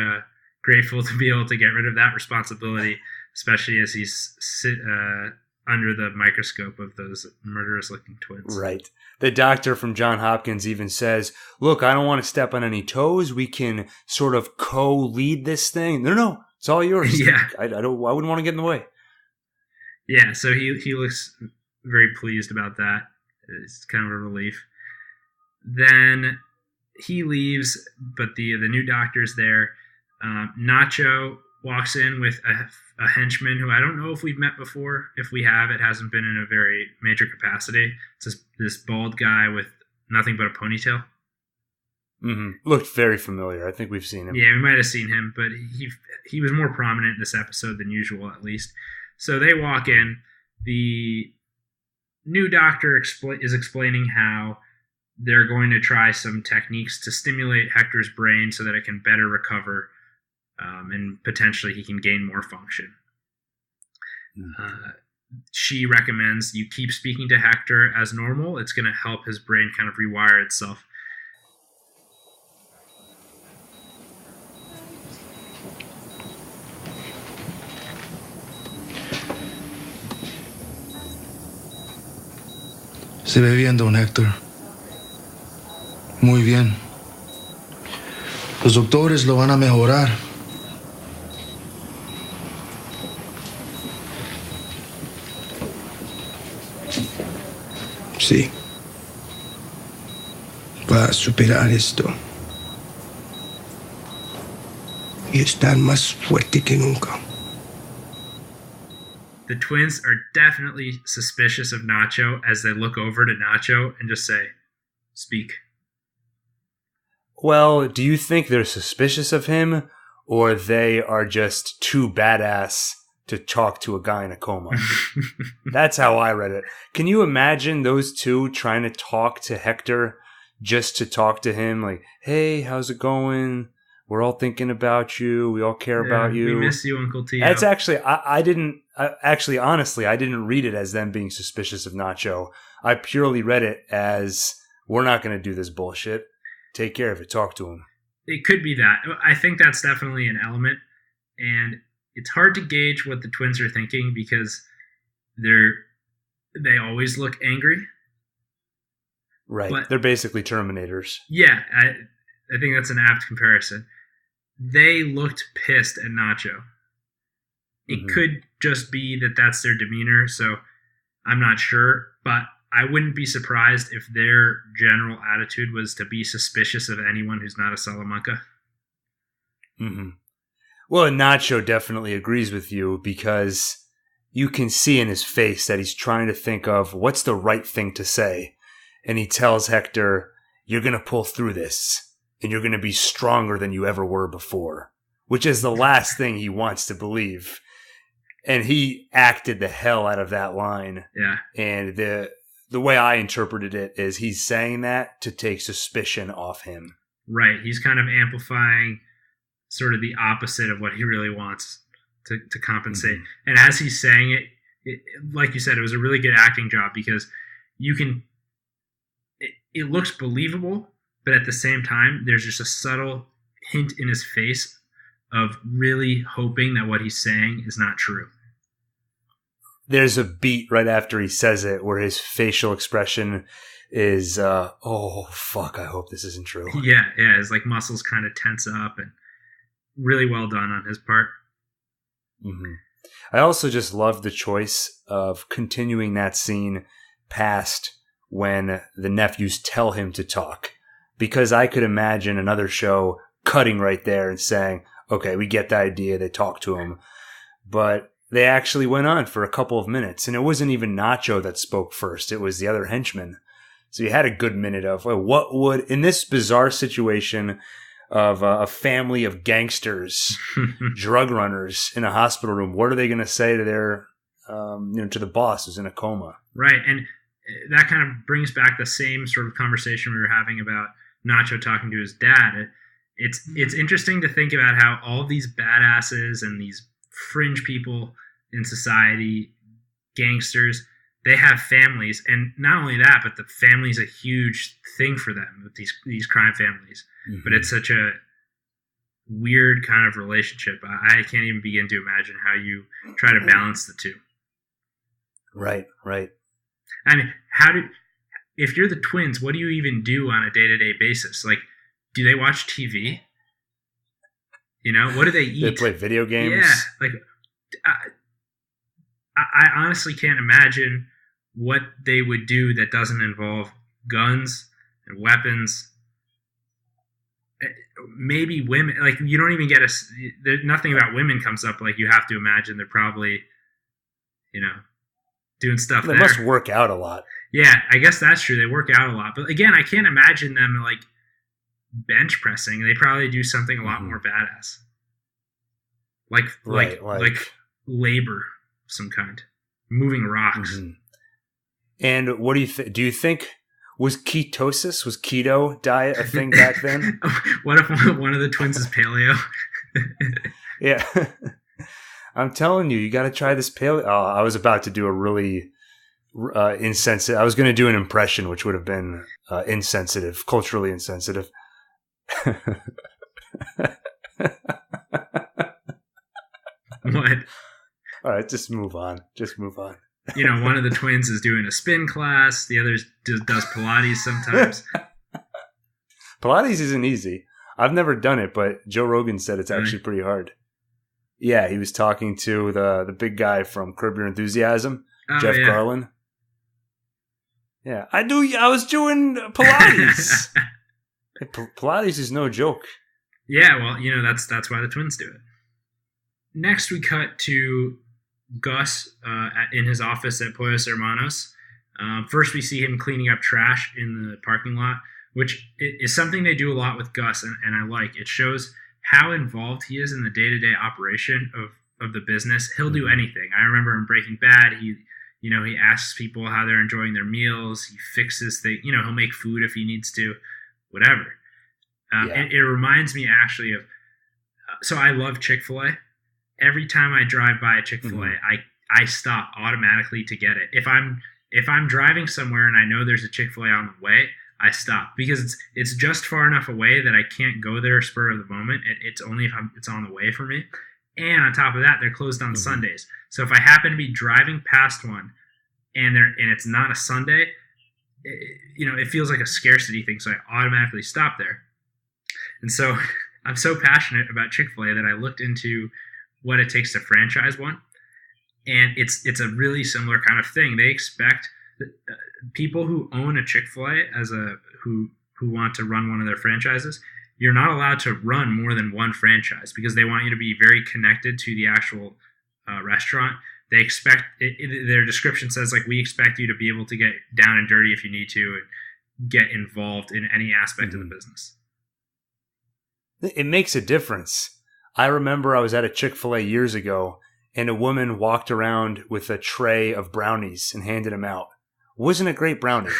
Speaker 8: grateful to be able to get rid of that responsibility, especially as he's under the microscope of those murderous-looking twins.
Speaker 1: Right. The doctor from Johns Hopkins even says, look, I don't want to step on any toes. We can sort of co-lead this thing. No, it's all yours.
Speaker 8: Yeah.
Speaker 1: I wouldn't want to get in the way.
Speaker 8: Yeah, so he looks very pleased about that. It's kind of a relief. Then he leaves, but the new doctor's there. Nacho walks in with a henchman who I don't know if we've met before. If we have, it hasn't been in a very major capacity. It's this bald guy with nothing but a ponytail.
Speaker 1: Mm-hmm. Looked very familiar. I think we've seen him.
Speaker 8: Yeah, we might have seen him, but he was more prominent in this episode than usual, at least. So they walk in. The new doctor is explaining how they're going to try some techniques to stimulate Hector's brain so that it can better recover, and potentially he can gain more function. She recommends you keep speaking to Hector as normal. It's going to help his brain kind of rewire itself.
Speaker 12: Se ve bien, don Héctor. Muy bien. Los doctores lo van a mejorar. Sí. Va a superar esto. Y estar más fuerte que nunca.
Speaker 8: The twins are definitely suspicious of Nacho as they look over to Nacho and just say, speak.
Speaker 1: Well, do you think they're suspicious of him, or they are just too badass to talk to a guy in a coma? That's how I read it. Can you imagine those two trying to talk to Hector just to talk to him? Like, hey, how's it going? We're all thinking about you. We all care about you.
Speaker 8: We miss you, Uncle Tio.
Speaker 1: That's actually, honestly, I didn't read it as them being suspicious of Nacho. I purely read it as, we're not going to do this bullshit. Take care of it. Talk to him.
Speaker 8: It could be that. I think that's definitely an element. And it's hard to gauge what the twins are thinking because they always look angry.
Speaker 1: Right.
Speaker 8: But
Speaker 1: they're basically Terminators.
Speaker 8: Yeah, I think that's an apt comparison. They looked pissed at Nacho. It could just be that that's their demeanor, so I'm not sure. But I wouldn't be surprised if their general attitude was to be suspicious of anyone who's not a Salamanca.
Speaker 1: Mm-hmm. Well, Nacho definitely agrees with you because you can see in his face that he's trying to think of what's the right thing to say. And he tells Hector, you're going to pull through this. And you're going to be stronger than you ever were before, which is the last thing he wants to believe. And he acted the hell out of that line.
Speaker 8: Yeah.
Speaker 1: And the way I interpreted it is he's saying that to take suspicion off him.
Speaker 8: Right. He's kind of amplifying sort of the opposite of what he really wants to compensate. Mm-hmm. And as he's saying it, like you said, it was a really good acting job because it looks believable. But at the same time, there's just a subtle hint in his face of really hoping that what he's saying is not true.
Speaker 1: There's a beat right after he says it where his facial expression is, oh, fuck, I hope this isn't true.
Speaker 8: Yeah, his like muscles kind of tense up and really well done on his part.
Speaker 1: Mm-hmm. I also just love the choice of continuing that scene past when the nephews tell him to talk. Because I could imagine another show cutting right there and saying, okay, we get the idea. They talked to him. But they actually went on for a couple of minutes. And it wasn't even Nacho that spoke first. It was the other henchman. So you had a good minute of, well, what would, in this bizarre situation of a family of gangsters, drug runners in a hospital room, what are they going to say to their, to the boss who's in a coma?
Speaker 8: Right. And that kind of brings back the same sort of conversation we were having about Nacho talking to his dad. It's interesting to think about how all these badasses and these fringe people in society, gangsters, they have families, and not only that, but the family's a huge thing for them with these crime families. Mm-hmm. But it's such a weird kind of relationship. I can't even begin to imagine how you try to balance the two.
Speaker 1: Right.
Speaker 8: I mean, if you're the twins, what do you even do on a day-to-day basis? Like, do they watch TV? You know, what do they eat?
Speaker 1: They play video games?
Speaker 8: Yeah. Like, I honestly can't imagine what they would do that doesn't involve guns and weapons. Maybe women. Like, you don't even get nothing about women comes up. Like, you have to imagine they're probably, you know, doing stuff.
Speaker 1: They must work out a lot.
Speaker 8: Yeah, I guess that's true. They work out a lot. But again, I can't imagine them like bench pressing. They probably do something a lot more badass. Like labor of some kind. Moving rocks.
Speaker 1: Mm-hmm. And what do you think? Do you think was keto diet a thing back then?
Speaker 8: What if one of the twins is paleo?
Speaker 1: Yeah. I'm telling you, you got to try this paleo. Oh, I was about to do a really insensitive. I was going to do an impression, which would have been insensitive, culturally insensitive.
Speaker 8: What?
Speaker 1: All right, just move on.
Speaker 8: You know, one of the twins is doing a spin class. The other does Pilates sometimes.
Speaker 1: Pilates isn't easy. I've never done it, but Joe Rogan said it's actually pretty hard. Yeah, he was talking to the big guy from Curb Your Enthusiasm, Jeff Garlin. Yeah, I was doing Pilates. Pilates is no joke.
Speaker 8: Yeah, well, you know, that's why the twins do it. Next, we cut to Gus in his office at Pollos Hermanos. First, we see him cleaning up trash in the parking lot, which is something they do a lot with Gus, and I like. It shows how involved he is in the day-to-day operation of the business. He'll do anything. I remember in Breaking Bad, he asks people how they're enjoying their meals. He fixes things. You know, he'll make food if he needs to, whatever. It reminds me actually of. So I love Chick-fil-A. Every time I drive by a Chick-fil-A, I stop automatically to get it. If I'm driving somewhere and I know there's a Chick-fil-A on the way, I stop because it's just far enough away that I can't go there spur of the moment. It's only if it's on the way for me. And on top of that, they're closed on Sundays. So if I happen to be driving past one and it's not a Sunday, it feels like a scarcity thing. So I automatically stop there. And so I'm so passionate about Chick-fil-A that I looked into what it takes to franchise one. And it's a really similar kind of thing. They expect people who own a Chick-fil-A who want to run one of their franchises, you're not allowed to run more than one franchise because they want you to be very connected to the actual restaurant. They expect their description says, like, we expect you to be able to get down and dirty if you need to and get involved in any aspect of the business.
Speaker 1: It makes a difference. I remember I was at a Chick-fil-A years ago and a woman walked around with a tray of brownies and handed them out. Wasn't a great brownie,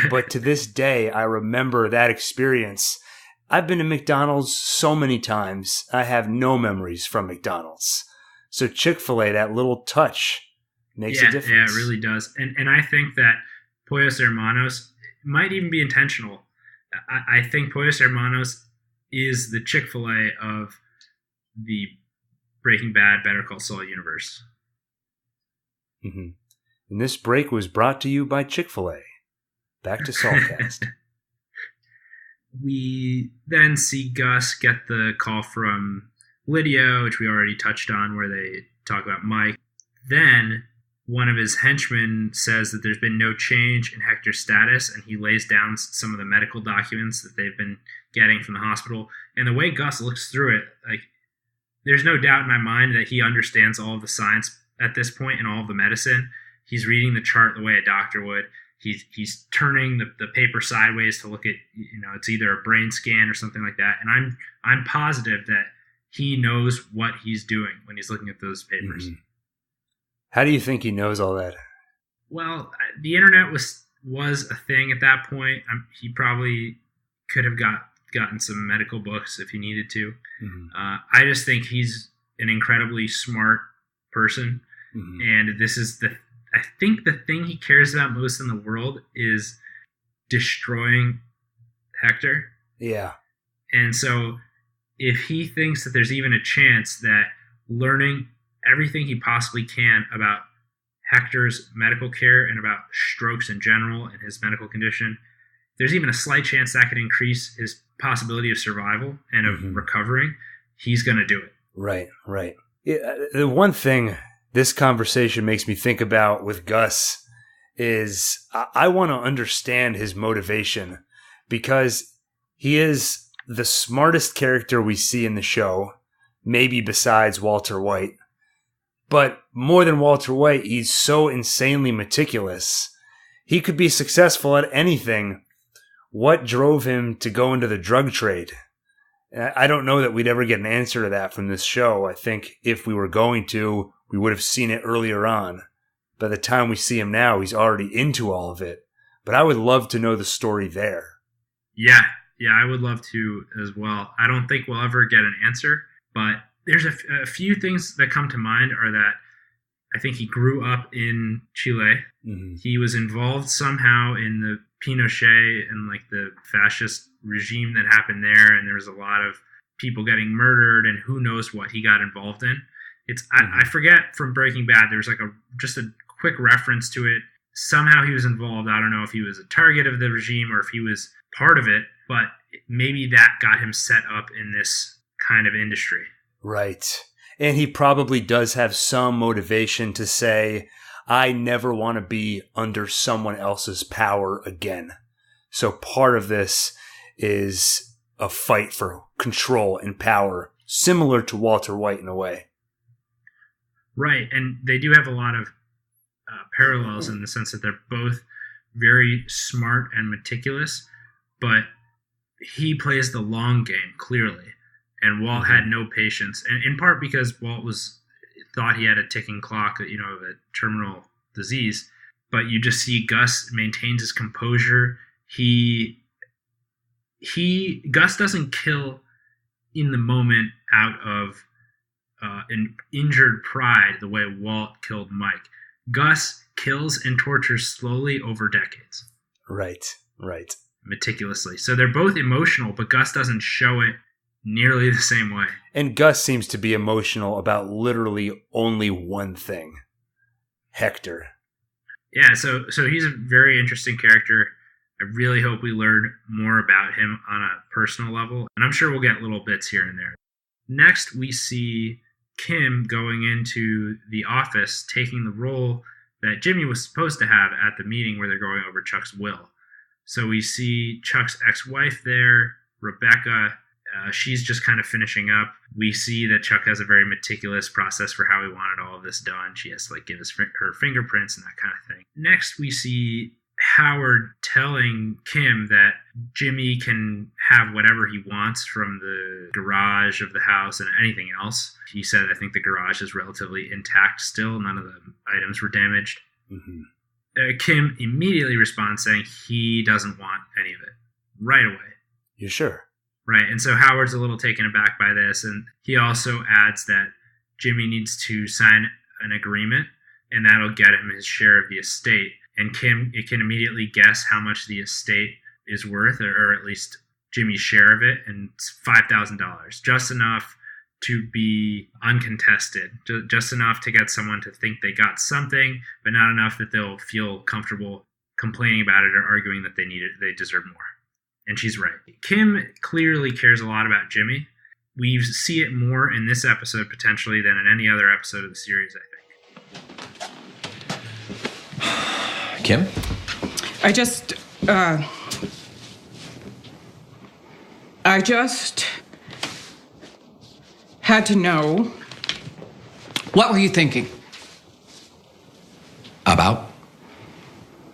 Speaker 1: but to this day, I remember that experience. I've been to McDonald's so many times. I have no memories from McDonald's. So Chick-fil-A, that little touch makes a difference.
Speaker 8: Yeah, it really does. And I think that Pollos Hermanos might even be intentional. I think Pollos Hermanos is the Chick-fil-A of the Breaking Bad, Better Call Saul universe.
Speaker 1: Mm-hmm. And this break was brought to you by Chick-fil-A. Back to Saulcast.
Speaker 8: We then see Gus get the call from Lydia, which we already touched on, where they talk about Mike. Then one of his henchmen says that there's been no change in Hector's status, and he lays down some of the medical documents that they've been getting from the hospital. And the way Gus looks through it, like, there's no doubt in my mind that he understands all of the science at this point and all of the medicine. He's reading the chart the way a doctor would. He's turning the paper sideways to look at, it's either a brain scan or something like that. And I'm positive that he knows what he's doing when he's looking at those papers.
Speaker 1: Mm-hmm. How do you think he knows all that?
Speaker 8: Well, the internet was a thing at that point. He probably could have gotten some medical books if he needed to. Mm-hmm. I just think he's an incredibly smart person. Mm-hmm. And this is I think the thing he cares about most in the world is destroying Hector.
Speaker 1: Yeah.
Speaker 8: And so if he thinks that there's even a chance that learning everything he possibly can about Hector's medical care and about strokes in general and his medical condition, there's even a slight chance that could increase his possibility of survival and of recovering, he's going to do it.
Speaker 1: Right, right. The one thing this conversation makes me think about with Gus is I want to understand his motivation, because he is the smartest character we see in the show, maybe besides Walter White. But more than Walter White, he's so insanely meticulous. He could be successful at anything. What drove him to go into the drug trade? I don't know that we'd ever get an answer to that from this show. I think if we were going to, we would have seen it earlier on. By the time we see him now, he's already into all of it. But I would love to know the story there.
Speaker 8: Yeah, I would love to as well. I don't think we'll ever get an answer, but there's a few things that come to mind are that I think he grew up in Chile. Mm-hmm. He was involved somehow in the Pinochet and like the fascist regime that happened there, and there was a lot of people getting murdered and who knows what he got involved in. I forget from Breaking Bad, there was like just a quick reference to it. Somehow he was involved. I don't know if he was a target of the regime or if he was part of it, but maybe that got him set up in this kind of industry.
Speaker 1: Right. And he probably does have some motivation to say, I never want to be under someone else's power again. So part of this is a fight for control and power, similar to Walter White in a way.
Speaker 8: Right. And they do have a lot of parallels in the sense that they're both very smart and meticulous, but he plays the long game, clearly. And Walt had no patience, and in part because Walt thought he had a ticking clock, of a terminal disease. But you just see Gus maintains his composure. Gus doesn't kill in the moment out of an injured pride the way Walt killed Mike. Gus kills and tortures slowly over decades.
Speaker 1: Right.
Speaker 8: Meticulously. So they're both emotional, but Gus doesn't show it nearly the same way.
Speaker 1: And Gus seems to be emotional about literally only one thing. Hector.
Speaker 8: Yeah, so he's a very interesting character. I really hope we learn more about him on a personal level, and I'm sure we'll get little bits here and there. Next, we see Kim going into the office, taking the role that Jimmy was supposed to have at the meeting where they're going over Chuck's will. So we see Chuck's ex-wife there, Rebecca. She's just kind of finishing up. We see that Chuck has a very meticulous process for how he wanted all of this done. She has to give her fingerprints and that kind of thing. Next, we see Howard telling Kim that Jimmy can have whatever he wants from the garage of the house and anything else. He said, I think the garage is relatively intact still. None of the items were damaged. Mm-hmm. Kim immediately responds saying he doesn't want any of it right away.
Speaker 1: You sure?
Speaker 8: Right, and so Howard's a little taken aback by this, and he also adds that Jimmy needs to sign an agreement, and that'll get him his share of the estate. And Kim can immediately guess how much the estate is worth, or at least Jimmy's share of it, and it's $5,000, just enough to be uncontested, just enough to get someone to think they got something, but not enough that they'll feel comfortable complaining about it or arguing that they deserve more. And she's right. Kim clearly cares a lot about Jimmy. We see it more in this episode potentially than in any other episode of the series, I
Speaker 13: think. Kim?
Speaker 3: I just had to know, what were you thinking?
Speaker 13: About?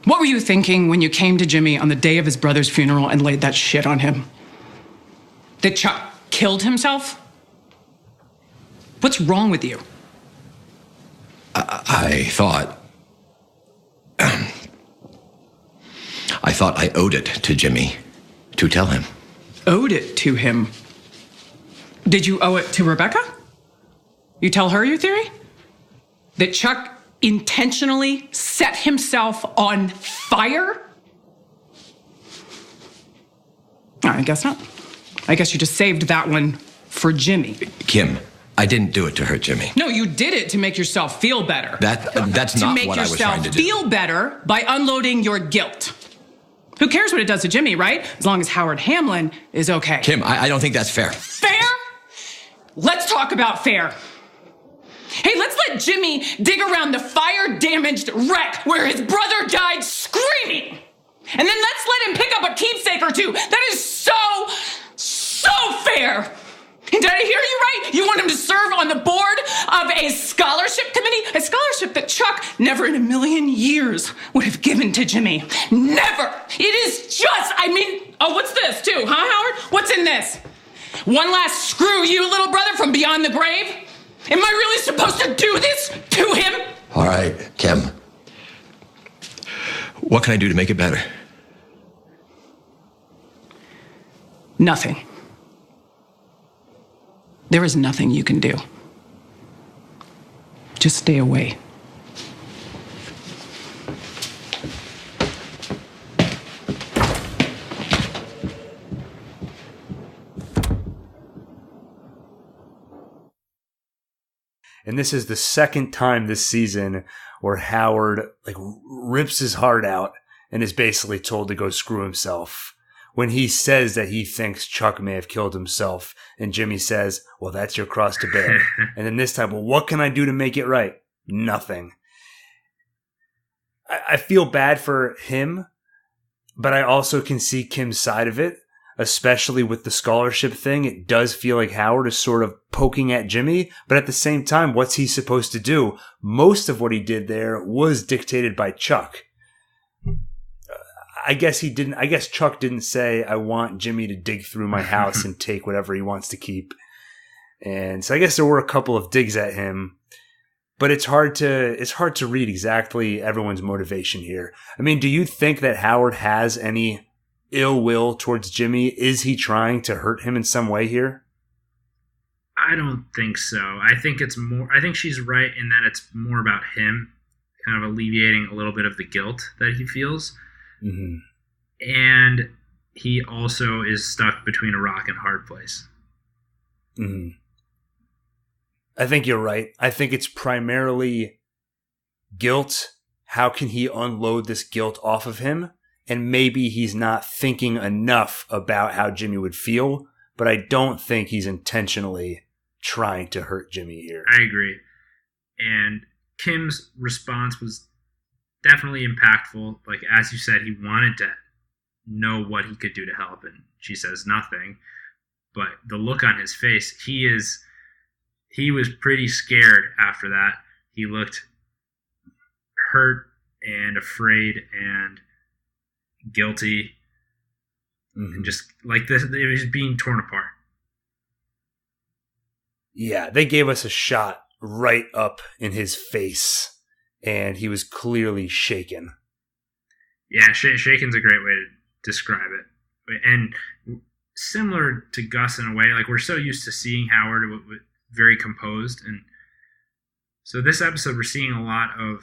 Speaker 3: What were you thinking when you came to Jimmy on the day of his brother's funeral and laid that shit on him? That Chuck killed himself? What's wrong with you?
Speaker 13: I thought I owed it to Jimmy to tell him.
Speaker 3: Owed it to him? Did you owe it to Rebecca? You tell her your theory? That Chuck intentionally set himself on fire? I guess not. I guess you just saved that one for Jimmy.
Speaker 13: Kim, I didn't do it to hurt Jimmy.
Speaker 3: No, you did it to make yourself feel better.
Speaker 13: That's not what I was trying to do.
Speaker 3: To make yourself feel better by unloading your guilt. Who cares what it does to Jimmy, right? As long as Howard Hamlin is okay.
Speaker 13: Kim, I don't think that's fair.
Speaker 3: Fair? Let's talk about fair. Hey, let's let Jimmy dig around the fire-damaged wreck where his brother died screaming. And then let's let him pick up a keepsake or two. That is so fair. And did I hear you right? You want him to serve on the board of a scholarship committee? A scholarship that Chuck never in a million years would have given to Jimmy. Never. It is just, what's this too, huh, Howard? What's in this? One last screw you, little brother, from beyond the grave? Am I really supposed to do this to him?
Speaker 13: All right, Kim. What can I do to make it better?
Speaker 3: Nothing. There is nothing you can do. Just stay away.
Speaker 1: And this is the second time this season where Howard rips his heart out and is basically told to go screw himself. When he says that he thinks Chuck may have killed himself, and Jimmy says, well, that's your cross to bear. And then this time, well, what can I do to make it right? Nothing. I feel bad for him, but I also can see Kim's side of it, especially with the scholarship thing. It does feel like Howard is sort of poking at Jimmy, but at the same time, what's he supposed to do? Most of what he did there was dictated by Chuck. I guess Chuck didn't say, I want Jimmy to dig through my house and take whatever he wants to keep. And so I guess there were a couple of digs at him, but it's hard to read exactly everyone's motivation here. I mean, do you think that Howard has any ill will towards Jimmy? Is he trying to hurt him in some way here?
Speaker 8: I don't think so. I think she's right in that it's more about him kind of alleviating a little bit of the guilt that he feels.
Speaker 1: Mm-hmm.
Speaker 8: And he also is stuck between a rock and a hard place.
Speaker 1: Mm-hmm. I think you're right. I think it's primarily guilt. How can he unload this guilt off of him? And maybe he's not thinking enough about how Jimmy would feel, but I don't think he's intentionally trying to hurt Jimmy here.
Speaker 8: I agree. And Kim's response was definitely impactful. Like, as you said, he wanted to know what he could do to help, and she says nothing. But the look on his face, he was pretty scared after that. He looked hurt and afraid and guilty, and just like this, it was being torn apart.
Speaker 1: Yeah, they gave us a shot right up in his face, and he was clearly shaken.
Speaker 8: Yeah, shaken's a great way to describe it. And similar to Gus in a way, like we're so used to seeing Howard very composed, and so this episode we're seeing a lot of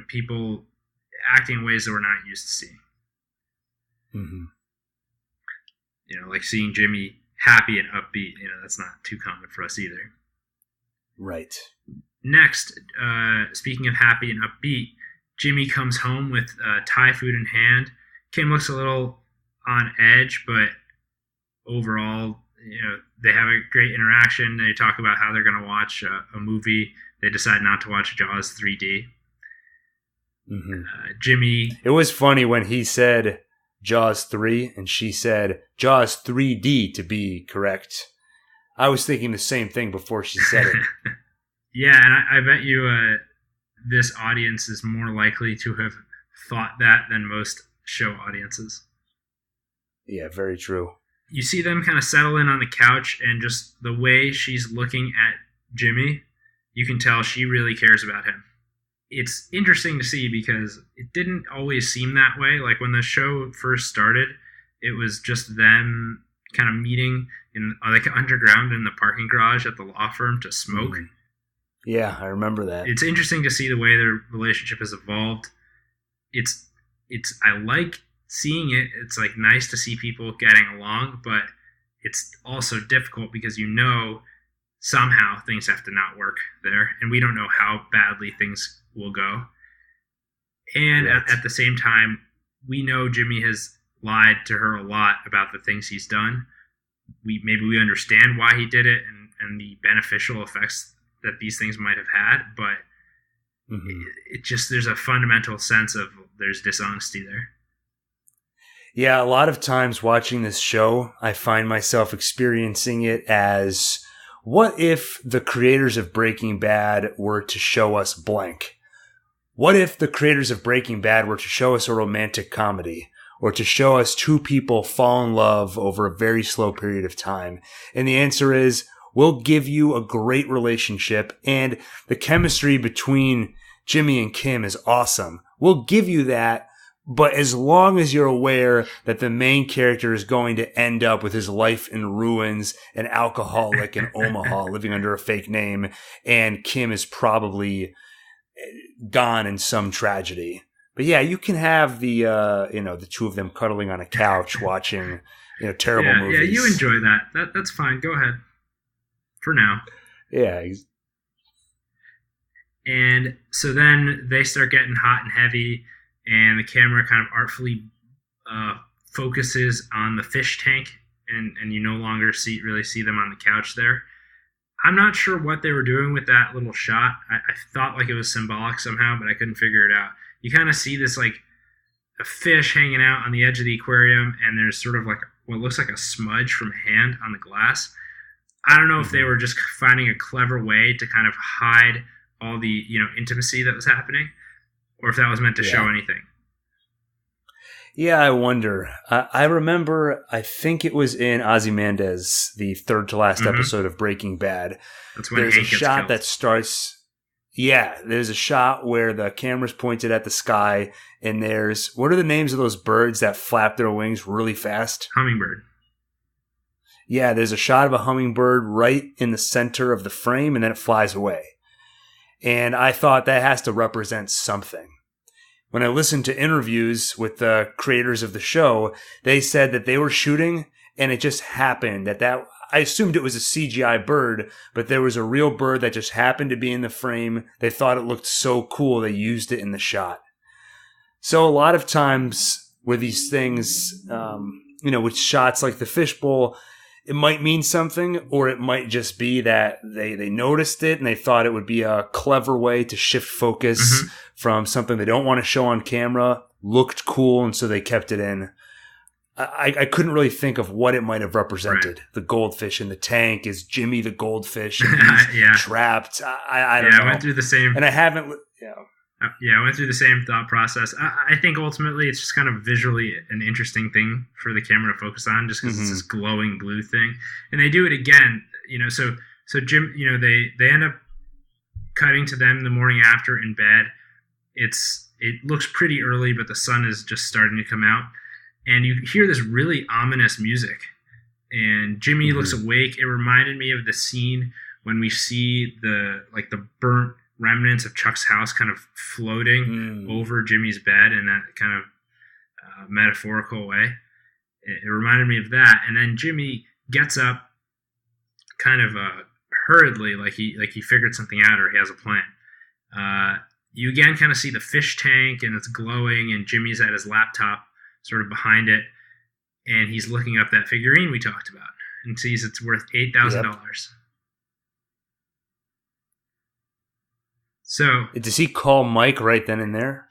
Speaker 8: people acting in ways that we're not used to seeing.
Speaker 1: Mm-hmm.
Speaker 8: Like seeing Jimmy happy and upbeat. That's not too common for us either.
Speaker 1: Right.
Speaker 8: Next, speaking of happy and upbeat, Jimmy comes home with Thai food in hand. Kim looks a little on edge, but overall, they have a great interaction. They talk about how they're going to watch a movie. They decide not to watch Jaws 3D.
Speaker 1: Mm-hmm.
Speaker 8: Jimmy.
Speaker 1: It was funny when he said Jaws 3 and she said Jaws 3D to be correct. I was thinking the same thing before she said it.
Speaker 8: Yeah, and I bet you this audience is more likely to have thought that than most show audiences.
Speaker 1: Yeah, very true.
Speaker 8: You see them kind of settle in on the couch, and just the way she's looking at Jimmy, you can tell she really cares about him. It's interesting to see because it didn't always seem that way. Like when the show first started, it was just them kind of meeting in like underground in the parking garage at the law firm to smoke.
Speaker 1: Mm-hmm. Yeah, I remember that.
Speaker 8: It's interesting to see the way their relationship has evolved. I like seeing it. It's like nice to see people getting along, but it's also difficult because somehow things have to not work there, and we don't know how badly things will go. And
Speaker 1: right.
Speaker 8: at the same time, we know Jimmy has lied to her a lot about the things he's done. Maybe we understand why he did it and the beneficial effects that these things might have had, but it just, there's a fundamental sense of there's dishonesty there.
Speaker 1: Yeah, a lot of times watching this show, I find myself experiencing it as, what if the creators of Breaking Bad were to show us blank? What if the creators of Breaking Bad were to show us a romantic comedy, or to show us two people fall in love over a very slow period of time? And the answer is, we'll give you a great relationship, and the chemistry between Jimmy and Kim is awesome. We'll give you that, but as long as you're aware that the main character is going to end up with his life in ruins, an alcoholic in Omaha living under a fake name, and Kim is probably gone in some tragedy. But yeah, you can have the two of them cuddling on a couch watching terrible movies.
Speaker 8: Yeah, you enjoy that. That's fine. Go ahead. For now.
Speaker 1: Yeah.
Speaker 8: And so then they start getting hot and heavy, and the camera kind of artfully focuses on the fish tank, and you no longer really see them on the couch there. I'm not sure what they were doing with that little shot. I thought like it was symbolic somehow, but I couldn't figure it out. You kind of see this like a fish hanging out on the edge of the aquarium, and there's sort of like what looks like a smudge from a hand on the glass. I don't know if they were just finding a clever way to kind of hide all the intimacy that was happening, or if that was meant to show anything.
Speaker 1: Yeah, I wonder. I remember, I think it was in Ozymandias, the third to last episode of Breaking Bad.
Speaker 8: That's when
Speaker 1: there's
Speaker 8: Hank
Speaker 1: a
Speaker 8: gets
Speaker 1: shot
Speaker 8: killed.
Speaker 1: that starts. Yeah, there's a shot where the camera's pointed at the sky, and there's, what are the names of those birds that flap their wings really fast?
Speaker 8: Hummingbird.
Speaker 1: Yeah, there's a shot of a hummingbird right in the center of the frame, and then it flies away. And I thought that has to represent something. When I listened to interviews with the creators of the show, they said that they were shooting, and it just happened that I assumed it was a CGI bird, but there was a real bird that just happened to be in the frame. They thought it looked so cool, they used it in the shot. So a lot of times with these things, with shots like the fishbowl, it might mean something, or it might just be that they noticed it and they thought it would be a clever way to shift focus from something they don't want to show on camera, looked cool, and so they kept it in. I couldn't really think of what it might have represented. Right. The goldfish in the tank. Is Jimmy the goldfish and he's trapped? I don't know.
Speaker 8: I went through the same.
Speaker 1: And I haven't...
Speaker 8: I went through the same thought process. I think ultimately it's just kind of visually an interesting thing for the camera to focus on, just because it's this glowing blue thing. And they do it again, so Jim, they end up cutting to them the morning after in bed. It looks pretty early, but the sun is just starting to come out. And you hear this really ominous music. And Jimmy looks awake. It reminded me of the scene when we see the burnt remnants of Chuck's house kind of floating over Jimmy's bed in that kind of metaphorical way. It reminded me of that. And then Jimmy gets up kind of hurriedly, like he figured something out or he has a plan. You again kind of see the fish tank and it's glowing, and Jimmy's at his laptop sort of behind it, and he's looking up that figurine we talked about and sees it's worth $8,000. Yep. So
Speaker 1: does he call Mike right then and there?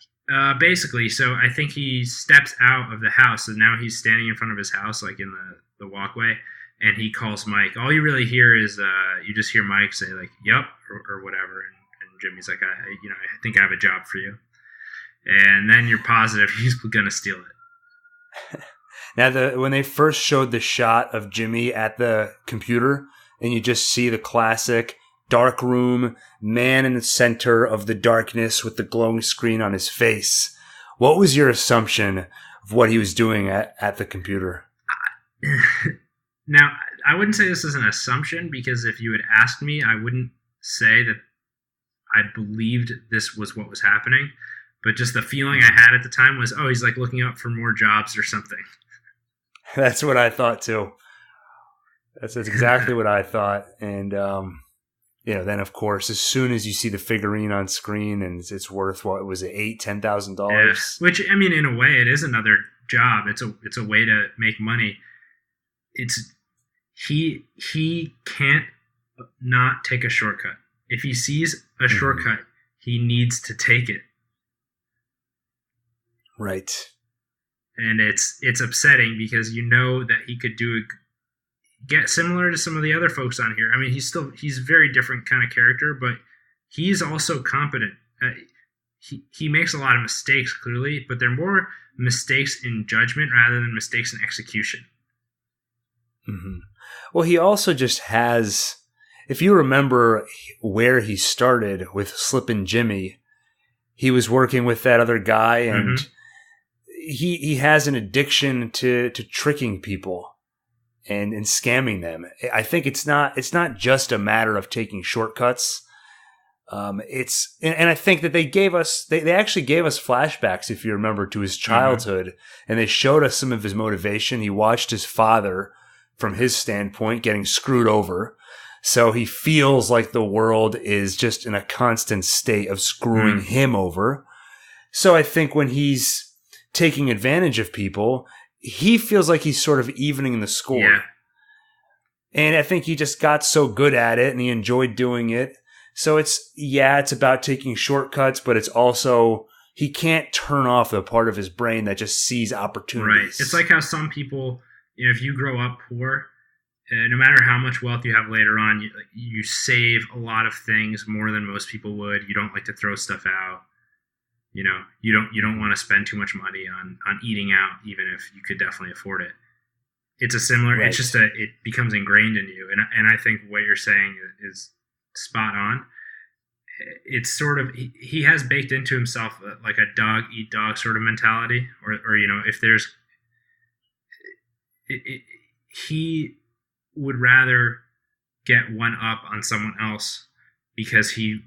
Speaker 8: Basically, so I think he steps out of the house, and now he's standing in front of his house, like in the walkway, and he calls Mike. All you really hear is you just hear Mike say like "Yep" or whatever, and Jimmy's like, I think I have a job for you, and then you're positive he's gonna steal it.
Speaker 1: Now, when they first showed the shot of Jimmy at the computer, and you just see the classic dark room, man in the center of the darkness with the glowing screen on his face, what was your assumption of what he was doing at the computer?
Speaker 8: Now, I wouldn't say this is an assumption, because if you had asked me, I wouldn't say that I believed this was what was happening, but just the feeling I had at the time was, oh, he's like looking up for more jobs or something.
Speaker 1: That's what I thought too. That's exactly what I thought. And, then of course, as soon as you see the figurine on screen and it's worth, what was it, $10,000?
Speaker 8: Yeah. Which, I mean, in a way, it is another job. It's a way to make money. He can't not take a shortcut. If he sees a shortcut, he needs to take it.
Speaker 1: Right.
Speaker 8: And it's upsetting because you know that he could get similar to some of the other folks on here. I mean, he's a very different kind of character, but he's also competent. He makes a lot of mistakes, clearly, but they're more mistakes in judgment rather than mistakes in execution.
Speaker 1: Mm-hmm. Well, he also just has, if you remember where he started with Slippin' Jimmy, he was working with that other guy, and he has an addiction to tricking people and scamming them. I think it's not just a matter of taking shortcuts. And I think that they actually gave us flashbacks, if you remember, to his childhood, and they showed us some of his motivation. He watched his father, from his standpoint, getting screwed over. So he feels like the world is just in a constant state of screwing him over. So I think when he's taking advantage of people, he feels like he's sort of evening the score. Yeah. And I think he just got so good at it and he enjoyed doing it. So it's about taking shortcuts, but it's also, he can't turn off the part of his brain that just sees opportunities.
Speaker 8: Right. It's like how some people, if you grow up poor, no matter how much wealth you have later on, you save a lot of things more than most people would. You don't like to throw stuff out. You don't want to spend too much money on eating out, even if you could definitely afford it. It's a similar. Right. It's just it becomes ingrained in you, and I think what you're saying is spot on. It's sort of he has baked into himself like a dog eat dog sort of mentality, or if there's he would rather get one up on someone else because he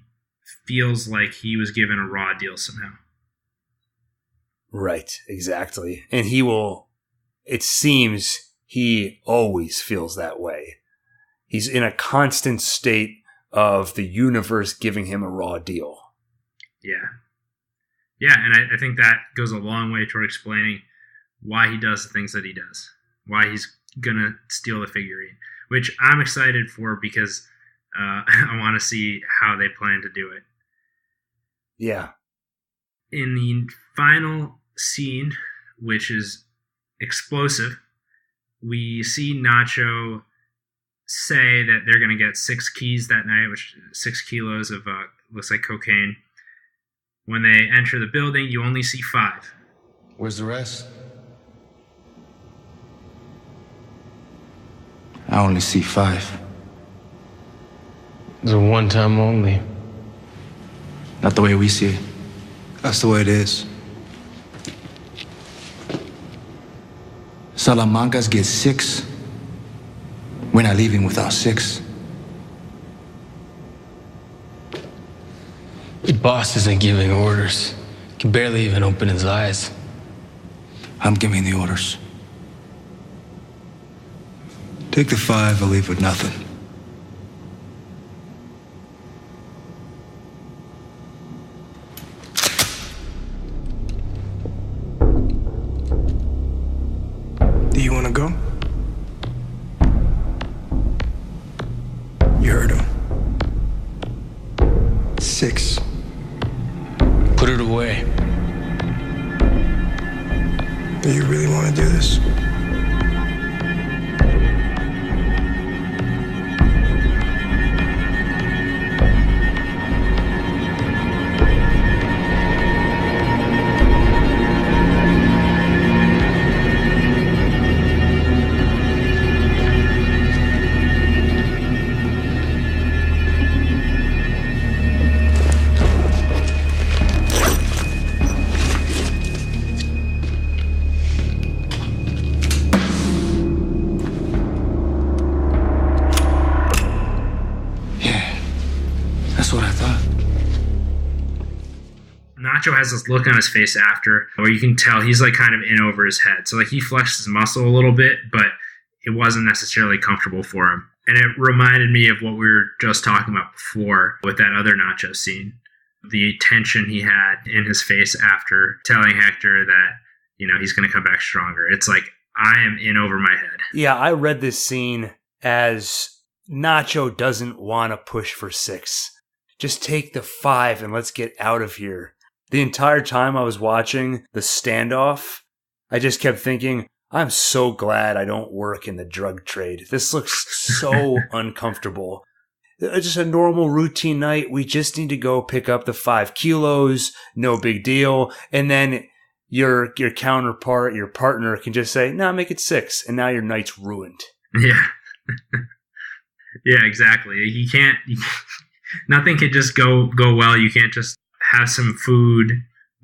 Speaker 8: feels like he was given a raw deal somehow.
Speaker 1: Right, exactly. And it seems he always feels that way. He's in a constant state of the universe giving him a raw deal.
Speaker 8: Yeah. Yeah, and I think that goes a long way toward explaining why he does the things that he does, why he's going to steal the figurine, which I'm excited for because I want to see how they plan to do it.
Speaker 1: Yeah.
Speaker 8: In the final scene, which is explosive, we see Nacho say that they're going to get 6 keys that night, which is 6 kilos of looks like cocaine. When they enter the building, you only see 5.
Speaker 13: Where's the rest?
Speaker 4: I only see 5. It's a one-time only.
Speaker 9: Not the way we see it.
Speaker 12: That's the way it is.
Speaker 9: Salamancas get 6. We're not leaving without 6.
Speaker 4: Your boss isn't giving orders. He can barely even open his eyes.
Speaker 9: I'm giving the orders.
Speaker 12: Take the 5 or leave with nothing. Do you want to go? You heard him. 6.
Speaker 4: Put it away.
Speaker 12: Do you really want to do this?
Speaker 9: That's what I thought.
Speaker 8: Nacho has this look on his face after where you can tell he's like kind of in over his head. So like he flexed his muscle a little bit, but it wasn't necessarily comfortable for him. And it reminded me of what we were just talking about before with that other Nacho scene. The tension he had in his face after telling Hector that, he's going to come back stronger. It's like, I am in over my head.
Speaker 1: Yeah, I read this scene as Nacho doesn't want to push for 6. Just take the 5 and let's get out of here. The entire time I was watching the standoff, I just kept thinking, I'm so glad I don't work in the drug trade. This looks so uncomfortable. Just a normal routine night. We just need to go pick up the 5 kilos. No big deal. And then your counterpart, your partner can just say, no, make it 6. And now your night's ruined.
Speaker 8: Yeah. Yeah, exactly. Nothing can just go well. You can't just have some food,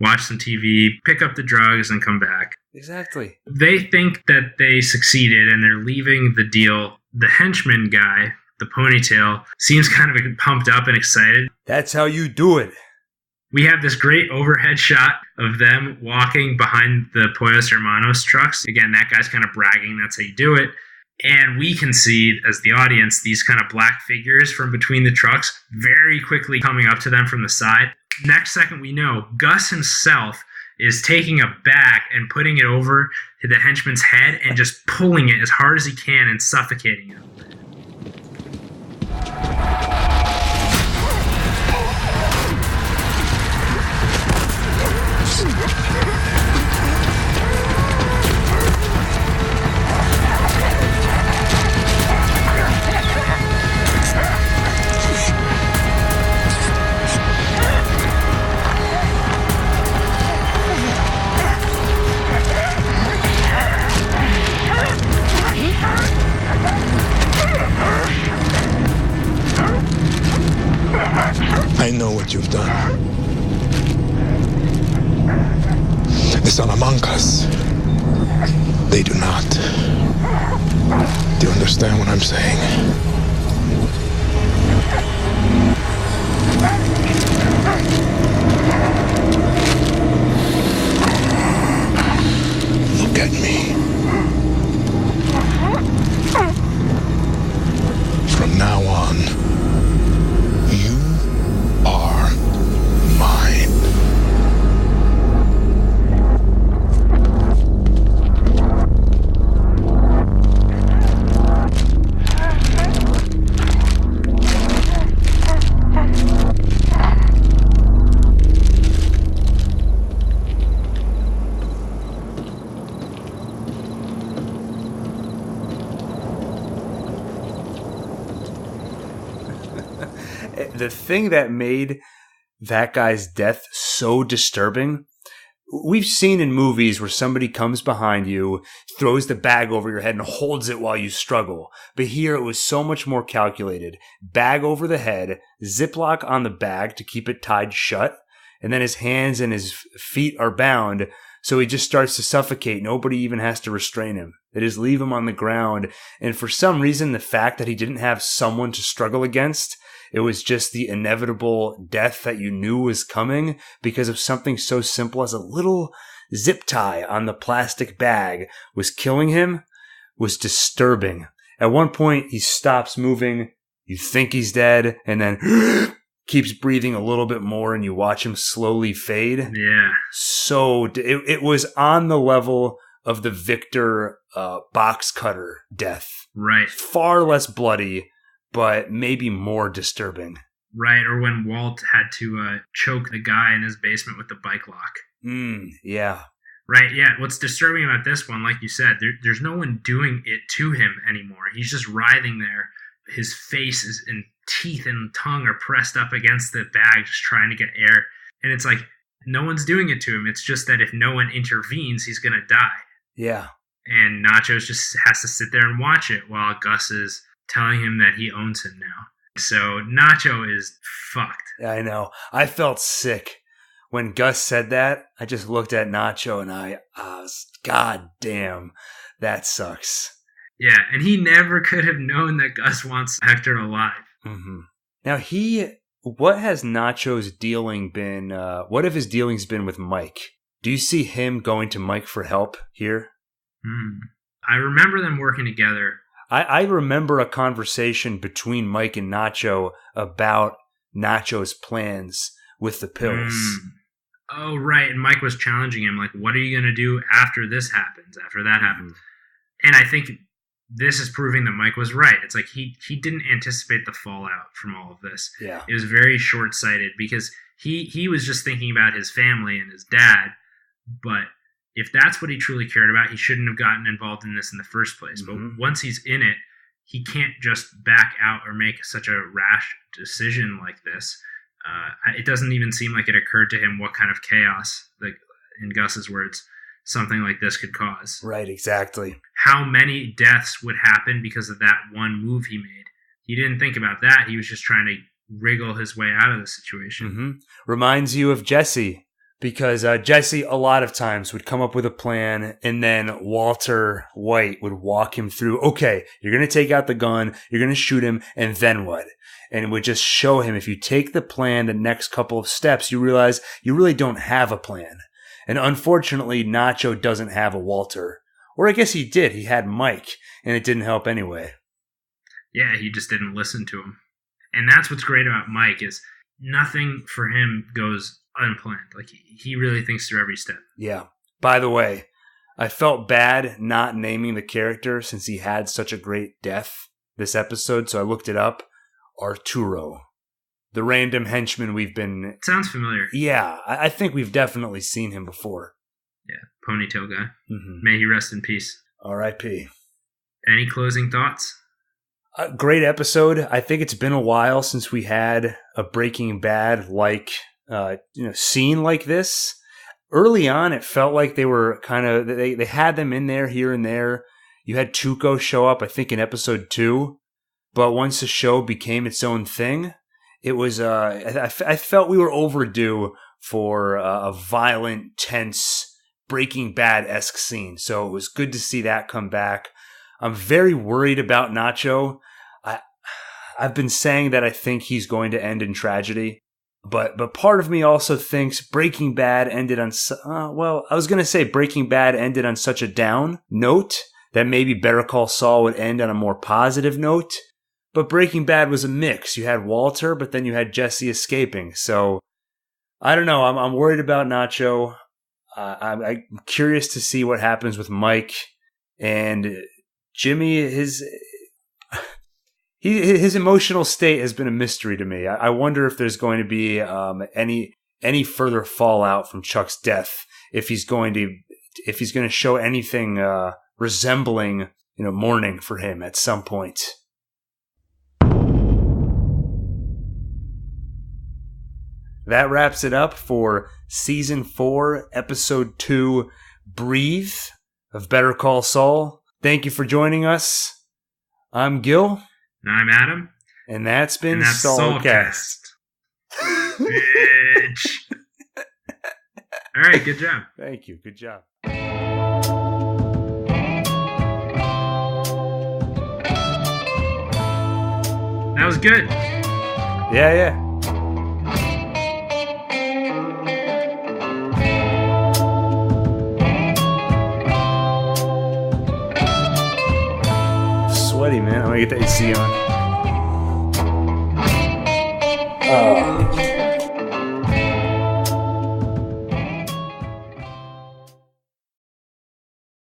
Speaker 8: watch some TV, pick up the drugs, and come back.
Speaker 1: Exactly.
Speaker 8: They think that they succeeded and they're leaving the deal. The henchman guy, the ponytail, seems kind of pumped up and excited.
Speaker 1: That's how you do it.
Speaker 8: We have this great overhead shot of them walking behind the Pollos Hermanos trucks. Again, that guy's kind of bragging. That's how you do it. And we can see, as the audience, these kind of black figures from between the trucks very quickly coming up to them from the side. Next second, we know Gus himself is taking a bag and putting it over to the henchman's head and just pulling it as hard as he can and suffocating him.
Speaker 11: I know what you've done. The Salamancas, they do not. Do you understand what I'm saying? Look at me. From now on, you are mine.
Speaker 1: The thing that made that guy's death so disturbing, we've seen in movies where somebody comes behind you, throws the bag over your head and holds it while you struggle. But here it was so much more calculated. Bag over the head, Ziploc on the bag to keep it tied shut, and then his hands and his feet are bound, so he just starts to suffocate. Nobody even has to restrain him. They just leave him on the ground. And for some reason, the fact that he didn't have someone to struggle against, it was just the inevitable death that you knew was coming because of something so simple as a little zip tie on the plastic bag was killing him, was disturbing. At one point, he stops moving. You think he's dead, and then keeps breathing a little bit more, and you watch him slowly fade.
Speaker 8: Yeah.
Speaker 1: So it was on the level of the Victor box cutter death.
Speaker 8: Right.
Speaker 1: Far less bloody, but maybe more disturbing.
Speaker 8: Right, or when Walt had to choke the guy in his basement with the bike lock.
Speaker 1: Yeah.
Speaker 8: Right, yeah. What's disturbing about this one, like you said, there's no one doing it to him anymore. He's just writhing there. His face and teeth and tongue are pressed up against the bag, just trying to get air. And it's like, no one's doing it to him. It's just that if no one intervenes, he's going to die.
Speaker 1: Yeah.
Speaker 8: And Nacho just has to sit there and watch it while Gus is telling him that he owns him now. So Nacho is fucked.
Speaker 1: I know. I felt sick. When Gus said that, I just looked at Nacho and I was, God damn, that sucks.
Speaker 8: Yeah, and he never could have known that Gus wants Hector alive.
Speaker 1: Mm-hmm. Now, he what has Nacho's dealing been? What have his dealings been with Mike? Do you see him going to Mike for help here?
Speaker 8: I remember them working together.
Speaker 1: I remember a conversation between Mike and Nacho about Nacho's plans with the pills.
Speaker 8: Oh, right. And Mike was challenging him, like, what are you going to do after this happens, after that happens? And I think this is proving that Mike was right. It's like he didn't anticipate the fallout from all of this.
Speaker 1: Yeah.
Speaker 8: It was very short-sighted because he was just thinking about his family and his dad. But if that's what he truly cared about, he shouldn't have gotten involved in this in the first place. But once he's in it, he can't just back out or make such a rash decision like this. It doesn't even seem like it occurred to him what kind of chaos, like in Gus's words, something like this could cause.
Speaker 1: Right, exactly.
Speaker 8: How many deaths would happen because of that one move he made? He didn't think about that. He was just trying to wriggle his way out of the situation.
Speaker 1: Reminds you of Jesse, because Jesse a lot of times would come up with a plan and then Walter White would walk him through, okay, you're going to take out the gun, you're going to shoot him, and then what? And it would just show him, if you take the plan the next couple of steps, you realize you really don't have a plan. And unfortunately, Nacho doesn't have a Walter. Or I guess he did. He had Mike, and it didn't help anyway.
Speaker 8: Yeah, he just didn't listen to him. And that's what's great about Mike is nothing for him goes unplanned. Like, he really thinks through every step.
Speaker 1: Yeah. By the way, I felt bad not naming the character since he had such a great death this episode, so I looked it up. Arturo, the random henchman we've been...
Speaker 8: Sounds familiar.
Speaker 1: Yeah, I think we've definitely seen him before.
Speaker 8: Yeah, ponytail guy. May he rest in peace.
Speaker 1: R.I.P.
Speaker 8: Any closing thoughts?
Speaker 1: A great episode. I think it's been a while since we had a Breaking Bad like scene like this. Early on, it felt like they were kind of they had them in there here and there. You had Tuco show up, I think, in episode 2. But once the show became its own thing, it was I felt we were overdue for a violent, tense, Breaking Bad-esque scene. So it was good to see that come back. I'm very worried about Nacho. I've been saying that I think he's going to end in tragedy. But part of me also thinks Breaking Bad ended on... I was going to say Breaking Bad ended on such a down note that maybe Better Call Saul would end on a more positive note. But Breaking Bad was a mix. You had Walter, but then you had Jesse escaping. So, I don't know. I'm worried about Nacho. I'm curious to see what happens with Mike. And Jimmy, his emotional state has been a mystery to me. I wonder if there's going to be any further fallout from Chuck's death. If he's going to show anything resembling mourning for him at some point. That wraps it up for Season 4, Episode 2, Breathe of Better Call Saul. Thank you for joining us. I'm Gil.
Speaker 8: And I'm Adam.
Speaker 1: And that's been Saulcast.
Speaker 8: Bitch. All right, good job.
Speaker 1: Thank you. Good job.
Speaker 8: That was good.
Speaker 1: Yeah. Sweaty, man. I'm gonna get the AC on.